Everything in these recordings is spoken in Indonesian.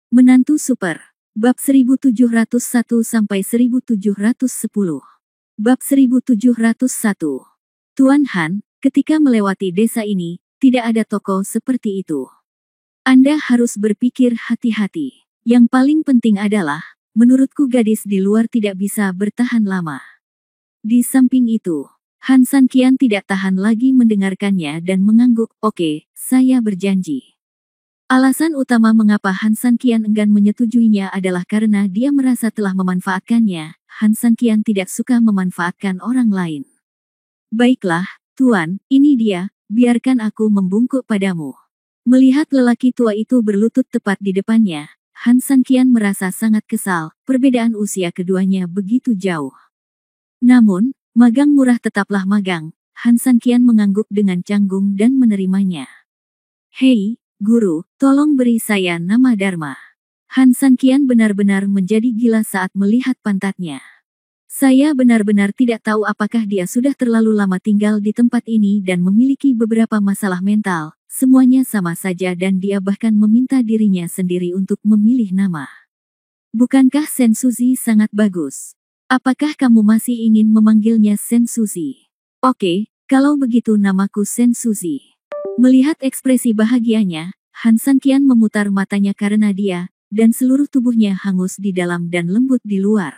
Menantu Super. Bab 1701-1710. Bab 1701. Tuan Han, ketika melewati desa ini, tidak ada toko seperti itu. Anda harus berpikir hati-hati. Yang paling penting adalah, menurutku gadis di luar tidak bisa bertahan lama. Di samping itu, Han Sanqian tidak tahan lagi mendengarkannya dan mengangguk. Oke, saya berjanji. Alasan utama mengapa Han Sanqian enggan menyetujuinya adalah karena dia merasa telah memanfaatkannya. Han Sanqian tidak suka memanfaatkan orang lain. Baiklah, Tuan, ini dia, biarkan aku membungkuk padamu. Melihat lelaki tua itu berlutut tepat di depannya, Han Sanqian merasa sangat kesal, perbedaan usia keduanya begitu jauh. Namun, magang murah tetaplah magang. Han Sanqian mengangguk dengan canggung dan menerimanya. Hei, Guru, tolong beri saya nama Dharma. Han Sanqian benar-benar menjadi gila saat melihat pantatnya. Saya benar-benar tidak tahu apakah dia sudah terlalu lama tinggal di tempat ini dan memiliki beberapa masalah mental. Semuanya sama saja dan dia bahkan meminta dirinya sendiri untuk memilih nama. Bukankah Sensuzi sangat bagus? Apakah kamu masih ingin memanggilnya Sensuzi? Oke, kalau begitu namaku Sensuzi. Melihat ekspresi bahagianya, Han Sanqian memutar matanya karena dia, dan seluruh tubuhnya hangus di dalam dan lembut di luar.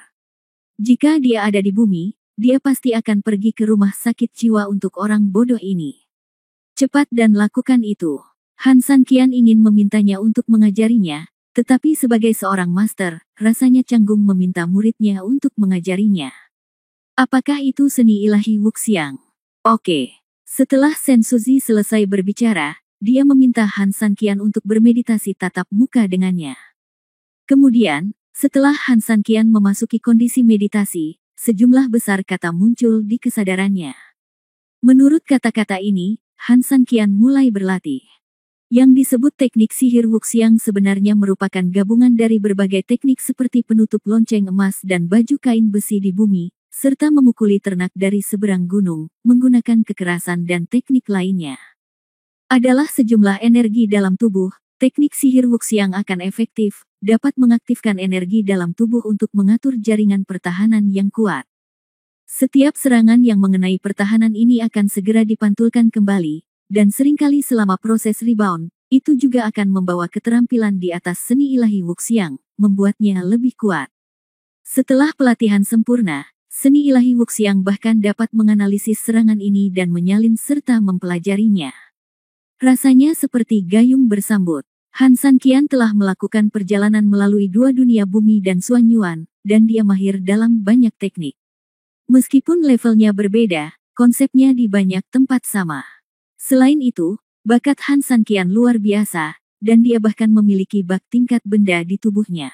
Jika dia ada di bumi, dia pasti akan pergi ke rumah sakit jiwa untuk orang bodoh ini. Cepat dan lakukan itu. Han Sanqian ingin memintanya untuk mengajarinya, tetapi sebagai seorang master, rasanya canggung meminta muridnya untuk mengajarinya. Apakah itu seni ilahi Wuxiang? Oke. Setelah Sensuzi selesai berbicara, dia meminta Han Sanqian untuk bermeditasi tatap muka dengannya. Kemudian, setelah Han Sanqian memasuki kondisi meditasi, sejumlah besar kata muncul di kesadarannya. Menurut kata-kata ini, Han Sanqian mulai berlatih. Yang disebut teknik sihir Wuxiang sebenarnya merupakan gabungan dari berbagai teknik seperti penutup lonceng emas dan baju kain besi di bumi, serta memukuli ternak dari seberang gunung, menggunakan kekerasan dan teknik lainnya. Adalah sejumlah energi dalam tubuh, teknik sihir Wuxiang akan efektif, dapat mengaktifkan energi dalam tubuh untuk mengatur jaringan pertahanan yang kuat. Setiap serangan yang mengenai pertahanan ini akan segera dipantulkan kembali, dan seringkali selama proses rebound, itu juga akan membawa keterampilan di atas seni ilahi Wuxiang, membuatnya lebih kuat. Setelah pelatihan sempurna, seni ilahi Wuxiang bahkan dapat menganalisis serangan ini dan menyalin serta mempelajarinya. Rasanya seperti gayung bersambut. Han Sanqian telah melakukan perjalanan melalui dua dunia bumi dan Suanyuan, dan dia mahir dalam banyak teknik. Meskipun levelnya berbeda, konsepnya di banyak tempat sama. Selain itu, bakat Han Sanqian luar biasa, dan dia bahkan memiliki bak tingkat benda di tubuhnya.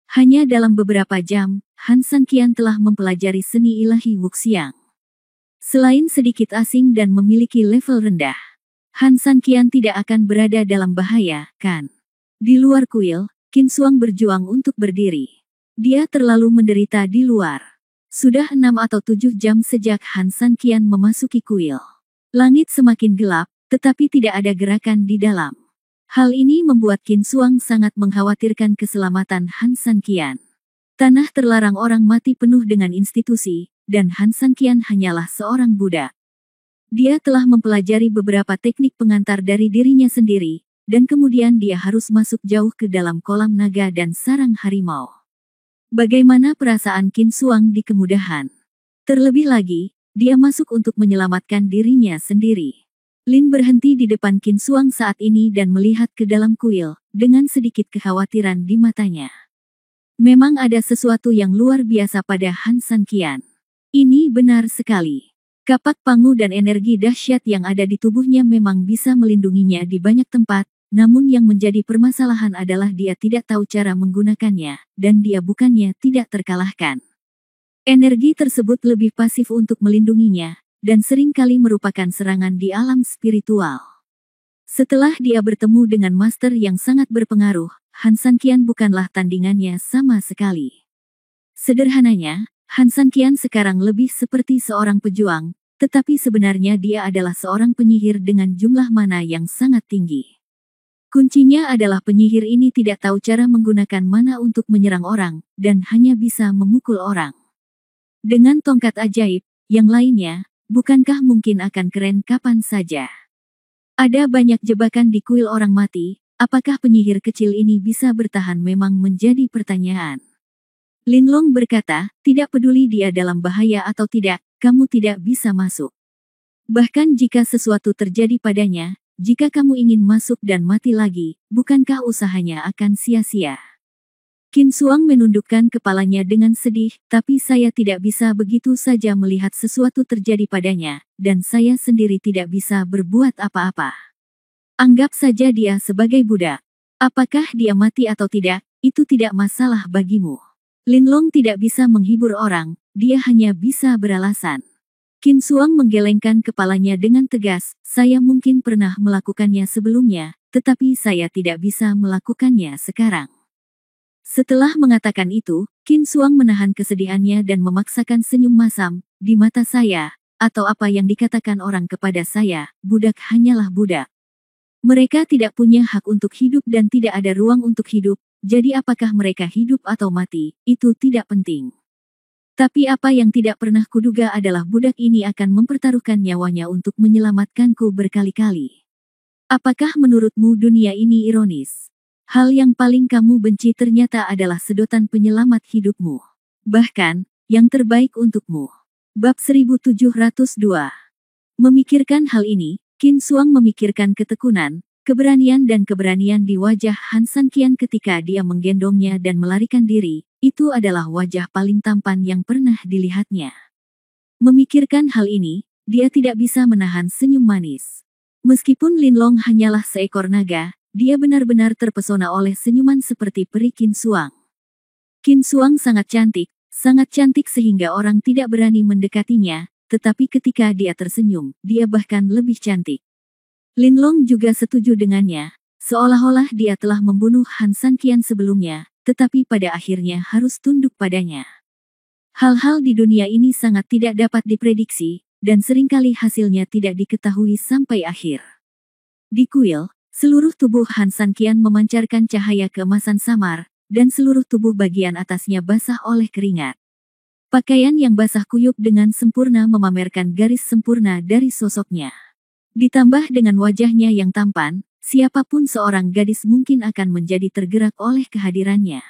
Hanya dalam beberapa jam, Han Sanqian telah mempelajari seni ilahi Wuxiang. Selain sedikit asing dan memiliki level rendah, Han Sanqian tidak akan berada dalam bahaya, kan? Di luar kuil, Qin Shuang berjuang untuk berdiri. Dia terlalu menderita di luar. Sudah 6 atau 7 jam sejak Han Sanqian memasuki kuil. Langit semakin gelap, tetapi tidak ada gerakan di dalam. Hal ini membuat Qin Shuang sangat mengkhawatirkan keselamatan Han Sanqian. Tanah terlarang orang mati penuh dengan institusi, dan Han Sanqian hanyalah seorang budak. Dia telah mempelajari beberapa teknik pengantar dari dirinya sendiri, dan kemudian dia harus masuk jauh ke dalam kolam naga dan sarang harimau. Bagaimana perasaan Qin Shuang di kemudahan? Terlebih lagi, dia masuk untuk menyelamatkan dirinya sendiri. Lin berhenti di depan Qin Shuang saat ini dan melihat ke dalam kuil, dengan sedikit kekhawatiran di matanya. Memang ada sesuatu yang luar biasa pada Han Sanqian. Ini benar sekali. Kapak pangu dan energi dahsyat yang ada di tubuhnya memang bisa melindunginya di banyak tempat, namun yang menjadi permasalahan adalah dia tidak tahu cara menggunakannya, dan dia bukannya tidak terkalahkan. Energi tersebut lebih pasif untuk melindunginya, dan seringkali merupakan serangan di alam spiritual. Setelah dia bertemu dengan master yang sangat berpengaruh, Han Sanqian bukanlah tandingannya sama sekali. Sederhananya, Han Sanqian sekarang lebih seperti seorang pejuang, tetapi sebenarnya dia adalah seorang penyihir dengan jumlah mana yang sangat tinggi. Kuncinya adalah penyihir ini tidak tahu cara menggunakan mana untuk menyerang orang, dan hanya bisa memukul orang. Dengan tongkat ajaib, yang lainnya, bukankah mungkin akan keren kapan saja? Ada banyak jebakan di kuil orang mati, apakah penyihir kecil ini bisa bertahan memang menjadi pertanyaan. Linlong berkata, tidak peduli dia dalam bahaya atau tidak, kamu tidak bisa masuk. Bahkan jika sesuatu terjadi padanya, jika kamu ingin masuk dan mati lagi, bukankah usahanya akan sia-sia? Qin Xuang menundukkan kepalanya dengan sedih, tapi saya tidak bisa begitu saja melihat sesuatu terjadi padanya, dan saya sendiri tidak bisa berbuat apa-apa. Anggap saja dia sebagai budak. Apakah dia mati atau tidak, itu tidak masalah bagimu. Linlong tidak bisa menghibur orang, dia hanya bisa beralasan. Qin Xuang menggelengkan kepalanya dengan tegas, saya mungkin pernah melakukannya sebelumnya, tetapi saya tidak bisa melakukannya sekarang. Setelah mengatakan itu, Qin Xuang menahan kesedihannya dan memaksakan senyum masam, di mata saya, atau apa yang dikatakan orang kepada saya, budak hanyalah budak. Mereka tidak punya hak untuk hidup dan tidak ada ruang untuk hidup, jadi apakah mereka hidup atau mati, itu tidak penting. Tapi apa yang tidak pernah kuduga adalah budak ini akan mempertaruhkan nyawanya untuk menyelamatkanku berkali-kali. Apakah menurutmu dunia ini ironis? Hal yang paling kamu benci ternyata adalah sedotan penyelamat hidupmu. Bahkan, yang terbaik untukmu. Bab 1702. Memikirkan hal ini, Qin Xuang memikirkan ketekunan, keberanian dan keberanian di wajah Han Sanqian ketika dia menggendongnya dan melarikan diri. Itu adalah wajah paling tampan yang pernah dilihatnya. Memikirkan hal ini, dia tidak bisa menahan senyum manis. Meskipun Linlong hanyalah seekor naga, dia benar-benar terpesona oleh senyuman seperti peri Qin Xuang. Qin Xuang sangat cantik sehingga orang tidak berani mendekatinya, tetapi ketika dia tersenyum, dia bahkan lebih cantik. Linlong juga setuju dengannya, seolah-olah dia telah membunuh Han Sanqian sebelumnya, tetapi pada akhirnya harus tunduk padanya. Hal-hal di dunia ini sangat tidak dapat diprediksi, dan seringkali hasilnya tidak diketahui sampai akhir. Di kuil, seluruh tubuh Han Sanqian memancarkan cahaya keemasan samar, dan seluruh tubuh bagian atasnya basah oleh keringat. Pakaian yang basah kuyup dengan sempurna memamerkan garis sempurna dari sosoknya. Ditambah dengan wajahnya yang tampan, siapapun seorang gadis mungkin akan menjadi tergerak oleh kehadirannya.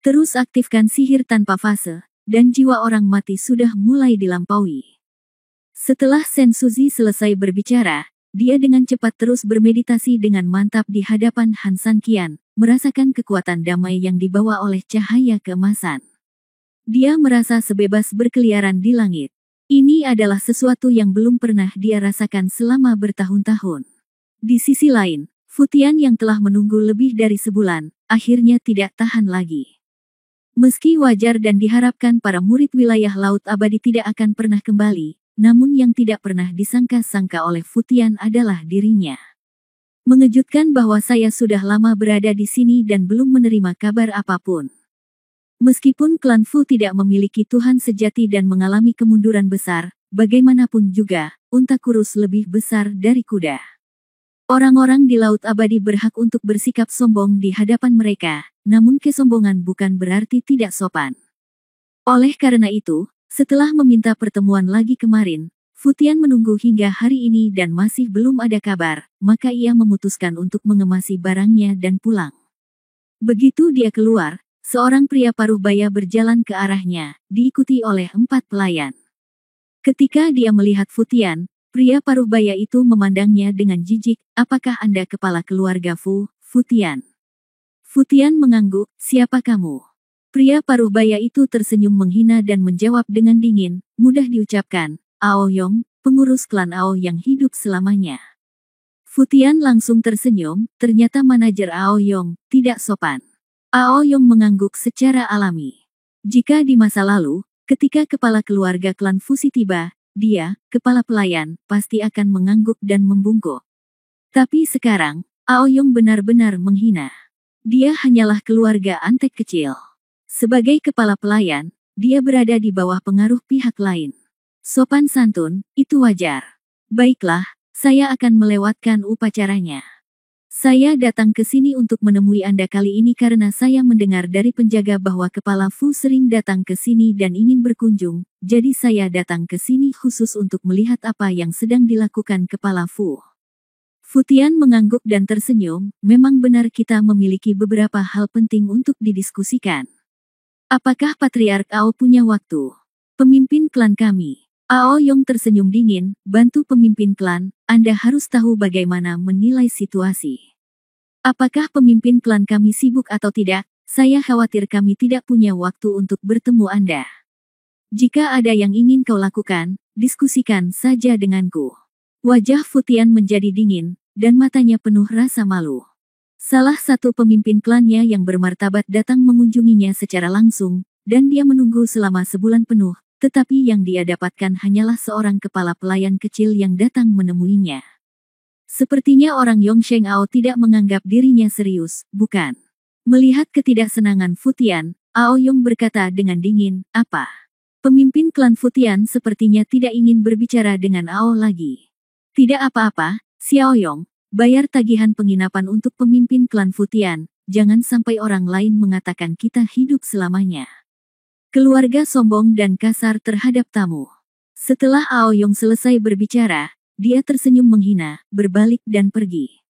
Terus aktifkan sihir tanpa fase, dan jiwa orang mati sudah mulai dilampaui. Setelah Sen Suzi selesai berbicara, dia dengan cepat terus bermeditasi dengan mantap di hadapan Han Sanqian, merasakan kekuatan damai yang dibawa oleh cahaya keemasan. Dia merasa sebebas berkeliaran di langit. Ini adalah sesuatu yang belum pernah dia rasakan selama bertahun-tahun. Di sisi lain, Futian yang telah menunggu lebih dari sebulan, akhirnya tidak tahan lagi. Meski wajar dan diharapkan para murid wilayah Laut Abadi tidak akan pernah kembali, namun yang tidak pernah disangka-sangka oleh Futian adalah dirinya. Mengejutkan bahwa saya sudah lama berada di sini dan belum menerima kabar apapun. Meskipun klan Fu tidak memiliki Tuhan sejati dan mengalami kemunduran besar, bagaimanapun juga, unta kurus lebih besar dari kuda. Orang-orang di Laut Abadi berhak untuk bersikap sombong di hadapan mereka, namun kesombongan bukan berarti tidak sopan. Oleh karena itu, setelah meminta pertemuan lagi kemarin, Futian menunggu hingga hari ini dan masih belum ada kabar, maka ia memutuskan untuk mengemasi barangnya dan pulang. Begitu dia keluar, seorang pria paruh baya berjalan ke arahnya, diikuti oleh 4 pelayan. Ketika dia melihat Futian, pria paruh baya itu memandangnya dengan jijik, apakah Anda kepala keluarga Fu, Futian? Futian mengangguk, siapa kamu? Pria paruh baya itu tersenyum menghina dan menjawab dengan dingin, mudah diucapkan, Aoyong, pengurus klan Ao yang hidup selamanya. Futian langsung tersenyum, ternyata manajer Aoyong, tidak sopan. Aoyong mengangguk secara alami. Jika di masa lalu, ketika kepala keluarga klan Fusi tiba, dia, kepala pelayan, pasti akan mengangguk dan membungkuk. Tapi sekarang, Aoyong benar-benar menghina. Dia hanyalah keluarga antek kecil. Sebagai kepala pelayan, dia berada di bawah pengaruh pihak lain. Sopan santun, itu wajar. Baiklah, saya akan melewatkan upacaranya. Saya datang ke sini untuk menemui Anda kali ini karena saya mendengar dari penjaga bahwa Kepala Fu sering datang ke sini dan ingin berkunjung, jadi saya datang ke sini khusus untuk melihat apa yang sedang dilakukan Kepala Fu. Fu Tian mengangguk dan tersenyum, memang benar kita memiliki beberapa hal penting untuk didiskusikan. Apakah Patriark Ao punya waktu? Pemimpin klan kami. Ao Yong tersenyum dingin, bantu pemimpin klan, Anda harus tahu bagaimana menilai situasi. Apakah pemimpin klan kami sibuk atau tidak? Saya khawatir kami tidak punya waktu untuk bertemu Anda. Jika ada yang ingin kau lakukan, diskusikan saja denganku. Wajah Fu Tian menjadi dingin, dan matanya penuh rasa malu. Salah satu pemimpin klannya yang bermartabat datang mengunjunginya secara langsung, dan dia menunggu selama sebulan penuh, tetapi yang dia dapatkan hanyalah seorang kepala pelayan kecil yang datang menemuinya. Sepertinya orang Yongsheng Ao tidak menganggap dirinya serius, bukan? Melihat ketidaksenangan Fu Tian, Ao Yong berkata dengan dingin, apa? Pemimpin klan Fu Tian sepertinya tidak ingin berbicara dengan Ao lagi. Tidak apa-apa, Xiao Yong, bayar tagihan penginapan untuk pemimpin klan Fu Tian, jangan sampai orang lain mengatakan kita hidup selamanya. Keluarga sombong dan kasar terhadap tamu. Setelah Ao Yong selesai berbicara, dia tersenyum menghina, berbalik dan pergi.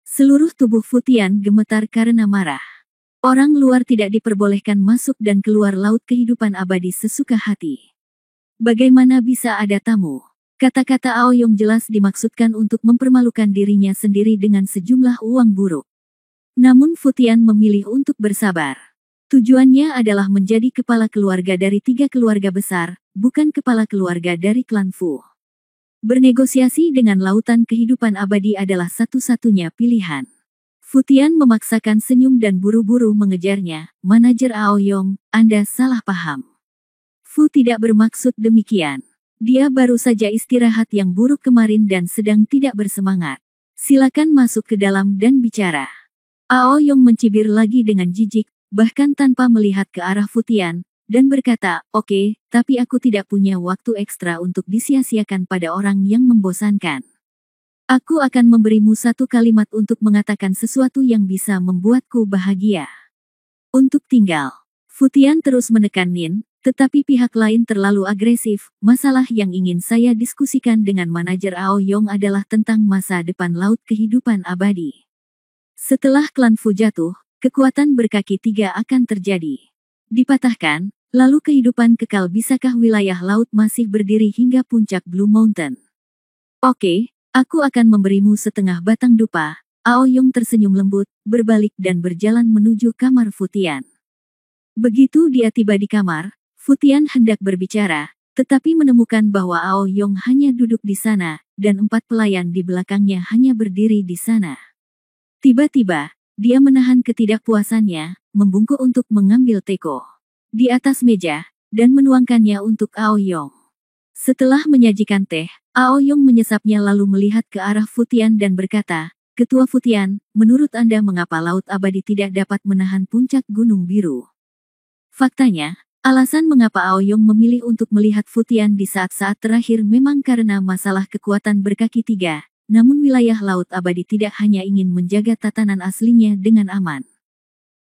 Seluruh tubuh Fu Tian gemetar karena marah. Orang luar tidak diperbolehkan masuk dan keluar laut kehidupan abadi sesuka hati. Bagaimana bisa ada tamu? Kata-kata Ao Yong jelas dimaksudkan untuk mempermalukan dirinya sendiri dengan sejumlah uang buruk. Namun Fu Tian memilih untuk bersabar. Tujuannya adalah menjadi kepala keluarga dari 3 keluarga besar, bukan kepala keluarga dari klan Fu. Bernegosiasi dengan lautan kehidupan abadi adalah satu-satunya pilihan. Fu Tian memaksakan senyum dan buru-buru mengejarnya. Manajer Ao Yong, Anda salah paham. Fu tidak bermaksud demikian. Dia baru saja istirahat yang buruk kemarin dan sedang tidak bersemangat. Silakan masuk ke dalam dan bicara. Ao Yong mencibir lagi dengan jijik, bahkan tanpa melihat ke arah Fu Tian, dan berkata, oke, tapi aku tidak punya waktu ekstra untuk disia-siakan pada orang yang membosankan. Aku akan memberimu 1 kalimat untuk mengatakan sesuatu yang bisa membuatku bahagia. Untuk tinggal. Fu Tian terus menekan Nin, tetapi pihak lain terlalu agresif. Masalah yang ingin saya diskusikan dengan manajer Ao Yong adalah tentang masa depan laut kehidupan abadi. Setelah klan Fu jatuh, kekuatan berkaki 3 akan terjadi. Dipatahkan, lalu kehidupan kekal bisakah wilayah laut masih berdiri hingga puncak Blue Mountain? Oke, aku akan memberimu setengah batang dupa. Ao Yong tersenyum lembut, berbalik dan berjalan menuju kamar Fu Tian. Begitu dia tiba di kamar, Fu Tian hendak berbicara, tetapi menemukan bahwa Ao Yong hanya duduk di sana, dan 4 pelayan di belakangnya hanya berdiri di sana. Tiba-tiba, dia menahan ketidakpuasannya, membungkuk untuk mengambil teko di atas meja, dan menuangkannya untuk Ao Yong. Setelah menyajikan teh, Ao Yong menyesapnya lalu melihat ke arah Fu Tian dan berkata, Ketua Fu Tian, menurut Anda mengapa Laut Abadi tidak dapat menahan puncak Gunung Biru? Faktanya, alasan mengapa Ao Yong memilih untuk melihat Fu Tian di saat-saat terakhir memang karena masalah kekuatan berkaki 3, namun wilayah Laut Abadi tidak hanya ingin menjaga tatanan aslinya dengan aman.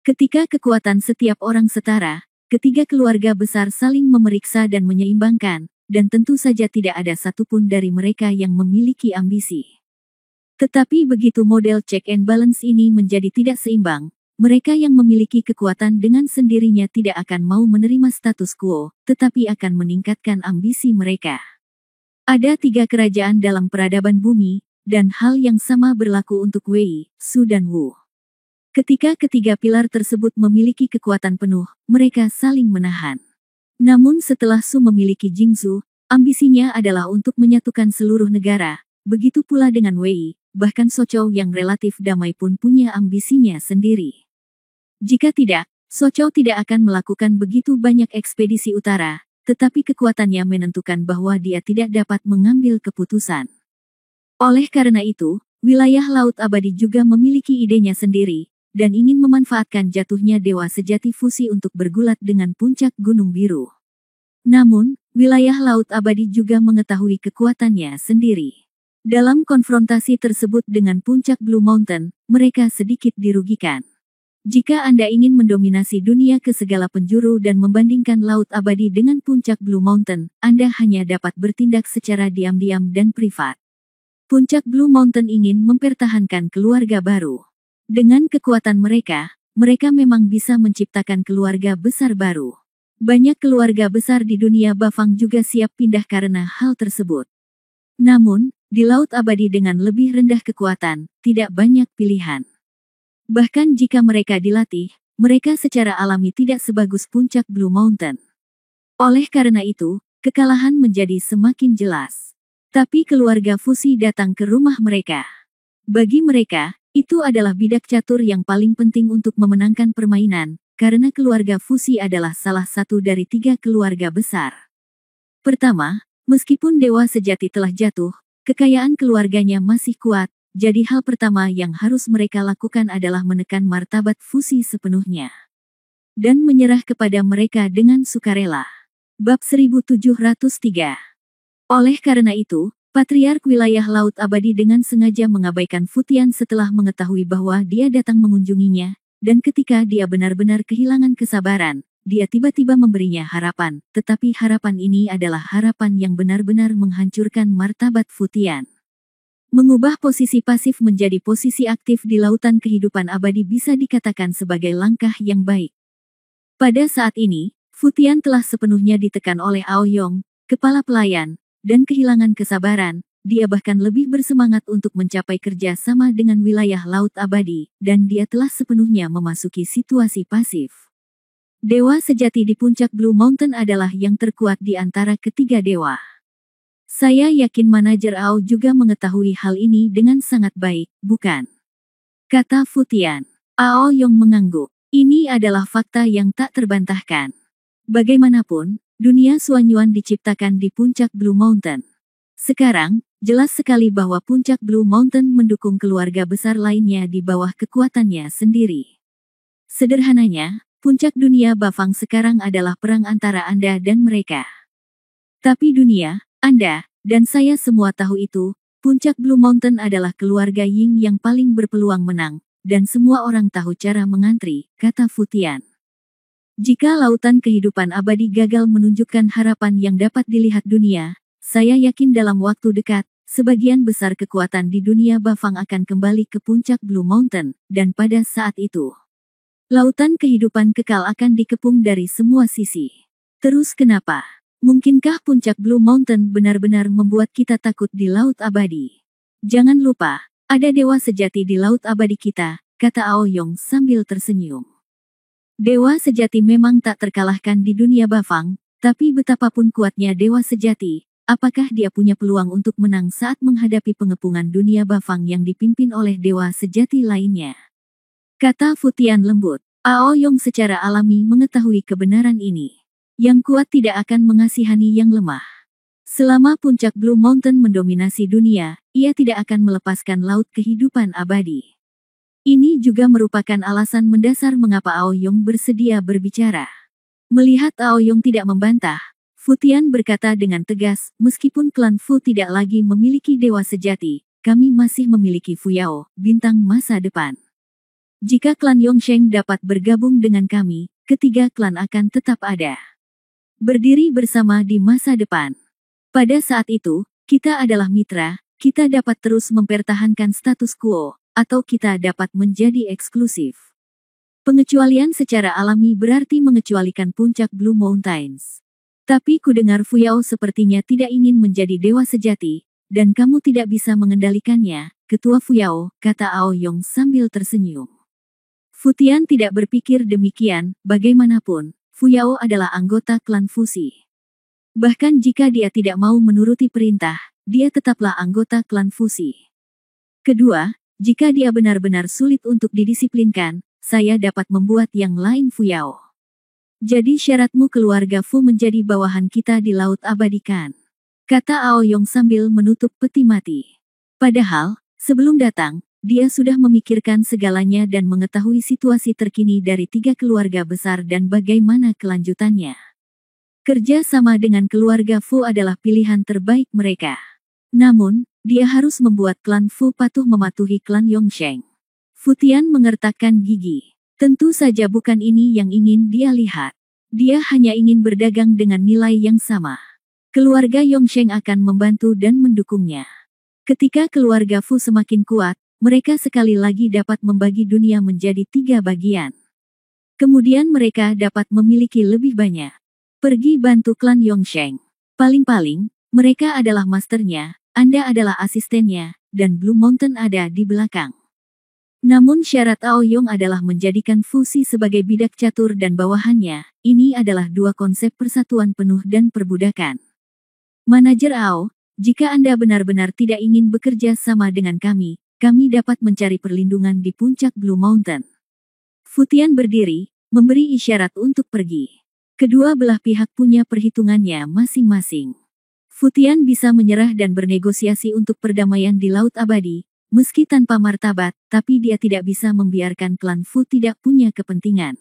Ketika kekuatan setiap orang setara, ketiga keluarga besar saling memeriksa dan menyeimbangkan, dan tentu saja tidak ada satupun dari mereka yang memiliki ambisi. Tetapi begitu model check and balance ini menjadi tidak seimbang, mereka yang memiliki kekuatan dengan sendirinya tidak akan mau menerima status quo, tetapi akan meningkatkan ambisi mereka. Ada 3 kerajaan dalam peradaban bumi, dan hal yang sama berlaku untuk Wei, Su dan Wu. Ketika ketiga pilar tersebut memiliki kekuatan penuh, mereka saling menahan. Namun setelah Su memiliki Jingzhou, ambisinya adalah untuk menyatukan seluruh negara, begitu pula dengan Wei, bahkan Sochou yang relatif damai pun punya ambisinya sendiri. Jika tidak, Sochou tidak akan melakukan begitu banyak ekspedisi utara, tetapi kekuatannya menentukan bahwa dia tidak dapat mengambil keputusan. Oleh karena itu, wilayah Laut Abadi juga memiliki idenya sendiri, dan ingin memanfaatkan jatuhnya Dewa Sejati Fusi untuk bergulat dengan puncak Gunung Biru. Namun, wilayah Laut Abadi juga mengetahui kekuatannya sendiri. Dalam konfrontasi tersebut dengan puncak Blue Mountain, mereka sedikit dirugikan. Jika Anda ingin mendominasi dunia ke segala penjuru dan membandingkan Laut Abadi dengan puncak Blue Mountain, Anda hanya dapat bertindak secara diam-diam dan privat. Puncak Blue Mountain ingin mempertahankan keluarga baru. Dengan kekuatan mereka, mereka memang bisa menciptakan keluarga besar baru. Banyak keluarga besar di dunia Bafang juga siap pindah karena hal tersebut. Namun, di Laut Abadi dengan lebih rendah kekuatan, tidak banyak pilihan. Bahkan jika mereka dilatih, mereka secara alami tidak sebagus puncak Blue Mountain. Oleh karena itu, kekalahan menjadi semakin jelas. Tapi keluarga Fuzi datang ke rumah mereka. Bagi mereka, itu adalah bidak catur yang paling penting untuk memenangkan permainan, karena keluarga Fuzi adalah salah satu dari 3 keluarga besar. Pertama, meskipun dewa sejati telah jatuh, kekayaan keluarganya masih kuat. Jadi hal pertama yang harus mereka lakukan adalah menekan martabat Fuzi sepenuhnya. Dan menyerah kepada mereka dengan sukarela. Bab 1703. Oleh karena itu, Patriark Wilayah Laut Abadi dengan sengaja mengabaikan Futian setelah mengetahui bahwa dia datang mengunjunginya, dan ketika dia benar-benar kehilangan kesabaran, dia tiba-tiba memberinya harapan, tetapi harapan ini adalah harapan yang benar-benar menghancurkan martabat Futian. Mengubah posisi pasif menjadi posisi aktif di lautan kehidupan abadi bisa dikatakan sebagai langkah yang baik. Pada saat ini, Futian telah sepenuhnya ditekan oleh Aoyong, kepala pelayan, dan kehilangan kesabaran. Dia bahkan lebih bersemangat untuk mencapai kerja sama dengan wilayah laut abadi, dan dia telah sepenuhnya memasuki situasi pasif. Dewa sejati di puncak Blue Mountain adalah yang terkuat di antara ketiga dewa. Saya yakin manajer Ao juga mengetahui hal ini dengan sangat baik, bukan? Kata Futian. Aoyong mengangguk. Ini adalah fakta yang tak terbantahkan. Bagaimanapun, dunia Xuanyuan diciptakan di puncak Blue Mountain. Sekarang, jelas sekali bahwa puncak Blue Mountain mendukung keluarga besar lainnya di bawah kekuatannya sendiri. Sederhananya, puncak dunia Bafang sekarang adalah perang antara Anda dan mereka. Tapi dunia, Anda, dan saya semua tahu itu, puncak Blue Mountain adalah keluarga Ying yang paling berpeluang menang, dan semua orang tahu cara mengantri, kata Futian. Jika lautan kehidupan abadi gagal menunjukkan harapan yang dapat dilihat dunia, saya yakin dalam waktu dekat, sebagian besar kekuatan di dunia Bafang akan kembali ke puncak Blue Mountain, dan pada saat itu, lautan kehidupan kekal akan dikepung dari semua sisi. Terus kenapa? Mungkinkah puncak Blue Mountain benar-benar membuat kita takut di Laut Abadi? Jangan lupa, ada dewa sejati di Laut Abadi kita, kata Aoyong sambil tersenyum. Dewa sejati memang tak terkalahkan di dunia Bafang, tapi betapapun kuatnya dewa sejati, apakah dia punya peluang untuk menang saat menghadapi pengepungan dunia Bafang yang dipimpin oleh dewa sejati lainnya? Kata Futian lembut. Aoyong secara alami mengetahui kebenaran ini. Yang kuat tidak akan mengasihani yang lemah. Selama puncak Blue Mountain mendominasi dunia, ia tidak akan melepaskan laut kehidupan abadi. Ini juga merupakan alasan mendasar mengapa Aoyong bersedia berbicara. Melihat Aoyong tidak membantah, Futian berkata dengan tegas, meskipun klan Fu tidak lagi memiliki dewa sejati, kami masih memiliki Fuyao, bintang masa depan. Jika klan Yongsheng dapat bergabung dengan kami, ketiga klan akan tetap ada. Berdiri bersama di masa depan. Pada saat itu, kita adalah mitra, kita dapat terus mempertahankan status quo, atau kita dapat menjadi eksklusif. Pengecualian secara alami berarti mengecualikan puncak Blue Mountains. Tapi kudengar Fuyao sepertinya tidak ingin menjadi dewa sejati, dan kamu tidak bisa mengendalikannya, Ketua Fuyao, kata Aoyong sambil tersenyum. Futian tidak berpikir demikian, bagaimanapun, Fuyao adalah anggota klan Fuzi. Bahkan jika dia tidak mau menuruti perintah, dia tetaplah anggota klan Fuzi. Kedua, jika dia benar-benar sulit untuk didisiplinkan, saya dapat membuat yang lain Fuyao. Jadi syaratmu keluarga Fu menjadi bawahan kita di Laut Abadi kan? Kata Aoyong sambil menutup peti mati. Padahal, sebelum datang, dia sudah memikirkan segalanya dan mengetahui situasi terkini dari 3 keluarga besar dan bagaimana kelanjutannya. Kerja sama dengan keluarga Fu adalah pilihan terbaik mereka. Namun, dia harus membuat klan Fu patuh mematuhi klan Yongsheng. Fu Tian mengertakkan gigi. Tentu saja bukan ini yang ingin dia lihat. Dia hanya ingin berdagang dengan nilai yang sama. Keluarga Yongsheng akan membantu dan mendukungnya. Ketika keluarga Fu semakin kuat, mereka sekali lagi dapat membagi dunia menjadi 3 bagian. Kemudian mereka dapat memiliki lebih banyak. Pergi bantu klan Yongsheng. Paling-paling, mereka adalah masternya, Anda adalah asistennya, dan Blue Mountain ada di belakang. Namun syarat Aoyong adalah menjadikan Fusi sebagai bidak catur dan bawahannya. Ini adalah 2 konsep persatuan penuh dan perbudakan. Manajer Ao, jika Anda benar-benar tidak ingin bekerja sama dengan kami dapat mencari perlindungan di puncak Blue Mountain. Fu Tian berdiri, memberi isyarat untuk pergi. Kedua belah pihak punya perhitungannya masing-masing. Fu Tian bisa menyerah dan bernegosiasi untuk perdamaian di Laut Abadi, meski tanpa martabat, tapi dia tidak bisa membiarkan klan Fu tidak punya kepentingan.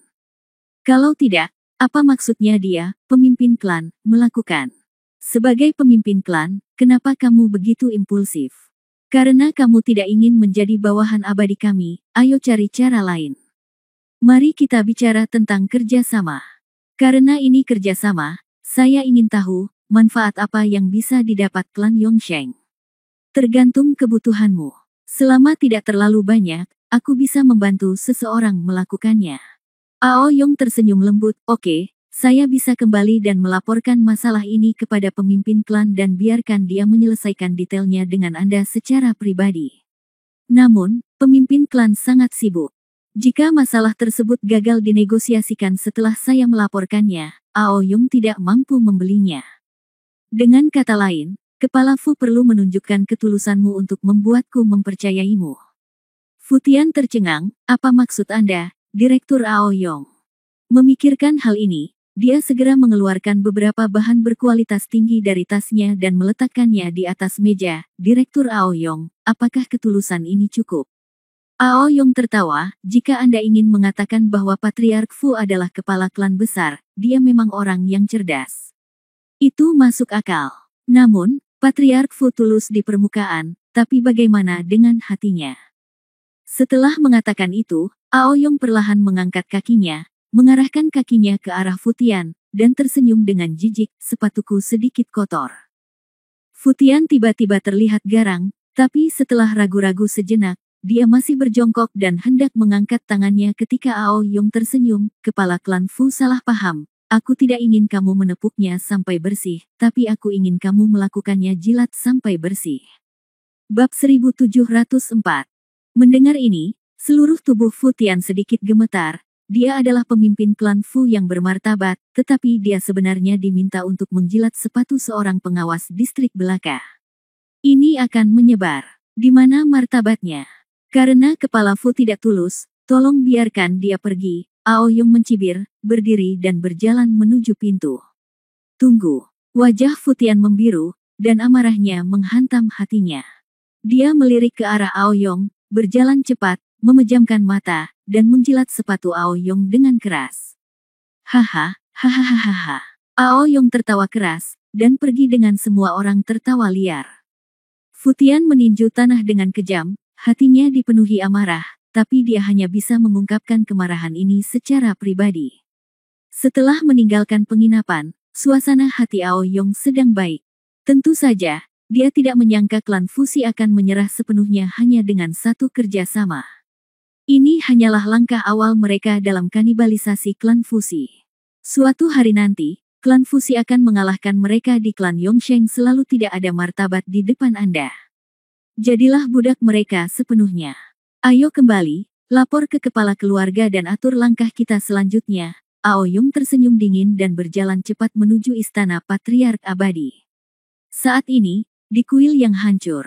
Kalau tidak, apa maksudnya dia, pemimpin klan, melakukan? Sebagai pemimpin klan, kenapa kamu begitu impulsif? Karena kamu tidak ingin menjadi bawahan abadi kami, ayo cari cara lain. Mari kita bicara tentang kerjasama. Karena ini kerjasama, saya ingin tahu, manfaat apa yang bisa didapat klan Yongsheng. Tergantung kebutuhanmu. Selama tidak terlalu banyak, aku bisa membantu seseorang melakukannya. Aoyong tersenyum lembut, oke, saya bisa kembali dan melaporkan masalah ini kepada pemimpin klan dan biarkan dia menyelesaikan detailnya dengan Anda secara pribadi. Namun, pemimpin klan sangat sibuk. Jika masalah tersebut gagal dinegosiasikan setelah saya melaporkannya, Aoyong tidak mampu membelinya. Dengan kata lain, Kepala Fu perlu menunjukkan ketulusanmu untuk membuatku mempercayaimu. Fu Tian tercengang, apa maksud Anda, Direktur Aoyong? Memikirkan hal ini, dia segera mengeluarkan beberapa bahan berkualitas tinggi dari tasnya dan meletakkannya di atas meja. Direktur Aoyong, apakah ketulusan ini cukup? Aoyong tertawa, jika Anda ingin mengatakan bahwa Patriark Fu adalah kepala klan besar, dia memang orang yang cerdas. Itu masuk akal. Namun, Patriark Fu tulus di permukaan, tapi bagaimana dengan hatinya? Setelah mengatakan itu, Aoyong perlahan mengangkat kakinya, mengarahkan kakinya ke arah Fu Tian, dan tersenyum dengan jijik, sepatuku sedikit kotor. Fu Tian tiba-tiba terlihat garang, tapi setelah ragu-ragu sejenak, dia masih berjongkok dan hendak mengangkat tangannya ketika Aoyong tersenyum, kepala klan Fu salah paham. Aku tidak ingin kamu menepuknya sampai bersih, tapi aku ingin kamu melakukannya jilat sampai bersih. Bab 1704. Mendengar ini, seluruh tubuh Fu Tian sedikit gemetar. Dia adalah pemimpin klan Fu yang bermartabat, tetapi dia sebenarnya diminta untuk menjilat sepatu seorang pengawas distrik belaka. Ini akan menyebar. Di mana martabatnya? Karena kepala Fu tidak tulus, tolong biarkan dia pergi. Aoyong mencibir, berdiri dan berjalan menuju pintu. Tunggu. Wajah Fu Tian membiru, dan amarahnya menghantam hatinya. Dia melirik ke arah Aoyong, berjalan cepat, memejamkan mata, dan menjilat sepatu Aoyong dengan keras. Haha, hahaha. Aoyong tertawa keras, dan pergi dengan semua orang tertawa liar. Fu Tian meninju tanah dengan kejam, hatinya dipenuhi amarah, tapi dia hanya bisa mengungkapkan kemarahan ini secara pribadi. Setelah meninggalkan penginapan, suasana hati Aoyong sedang baik. Tentu saja, dia tidak menyangka klan Fusi akan menyerah sepenuhnya hanya dengan satu kerjasama. Ini hanyalah langkah awal mereka dalam kanibalisasi klan Fusi. Suatu hari nanti, klan Fusi akan mengalahkan mereka di klan Yongsheng selalu tidak ada martabat di depan Anda. Jadilah budak mereka sepenuhnya. Ayo kembali, lapor ke kepala keluarga dan atur langkah kita selanjutnya. Aoyong tersenyum dingin dan berjalan cepat menuju istana Patriark Abadi. Saat ini, di kuil yang hancur,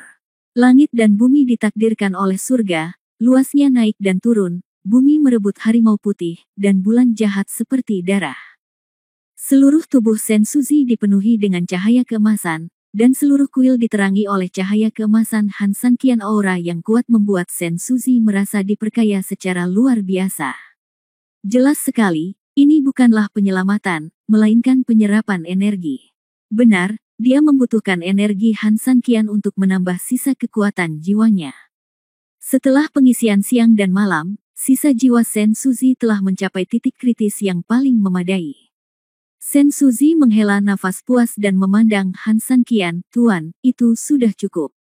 langit dan bumi ditakdirkan oleh surga, luasnya naik dan turun, bumi merebut harimau putih, dan bulan jahat seperti darah. Seluruh tubuh Sen Suzi dipenuhi dengan cahaya keemasan, dan seluruh kuil diterangi oleh cahaya keemasan Han Sanqian aura yang kuat membuat Sen Suzi merasa diperkaya secara luar biasa. Jelas sekali, ini bukanlah penyelamatan, melainkan penyerapan energi. Benar, dia membutuhkan energi Han San Qian untuk menambah sisa kekuatan jiwanya. Setelah pengisian siang dan malam, sisa jiwa Sen Suzi telah mencapai titik kritis yang paling memadai. Sen Suzi menghela nafas puas dan memandang Han San Qian, "Tuan, itu sudah cukup."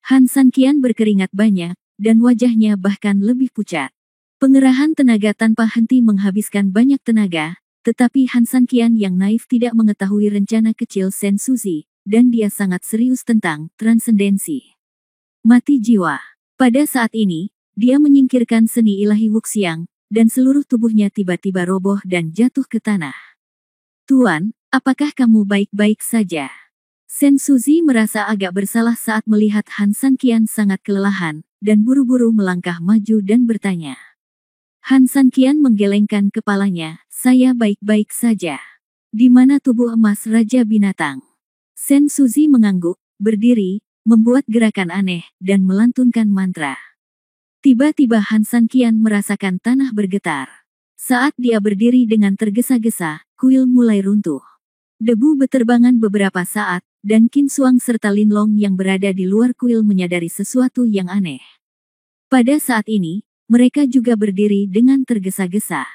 Han San Qian berkeringat banyak, dan wajahnya bahkan lebih pucat. Pengerahan tenaga tanpa henti menghabiskan banyak tenaga, tetapi Han San Qian yang naif tidak mengetahui rencana kecil Sen Suzi, dan dia sangat serius tentang transendensi. Mati jiwa. Pada saat ini, dia menyingkirkan seni ilahi Wuxiang, dan seluruh tubuhnya tiba-tiba roboh dan jatuh ke tanah. "Tuan, apakah kamu baik-baik saja?" Sen Suzi merasa agak bersalah saat melihat Han San Qian sangat kelelahan, dan buru-buru melangkah maju dan bertanya. Han San Qian menggelengkan kepalanya, "Saya baik-baik saja. Di mana tubuh emas Raja Binatang?" Sen Suzi mengangguk, berdiri, membuat gerakan aneh, dan melantunkan mantra. Tiba-tiba Han San Qian merasakan tanah bergetar. Saat dia berdiri dengan tergesa-gesa, kuil mulai runtuh. Debu beterbangan beberapa saat, dan Qin Suang serta Lin Long yang berada di luar kuil menyadari sesuatu yang aneh. Pada saat ini, mereka juga berdiri dengan tergesa-gesa.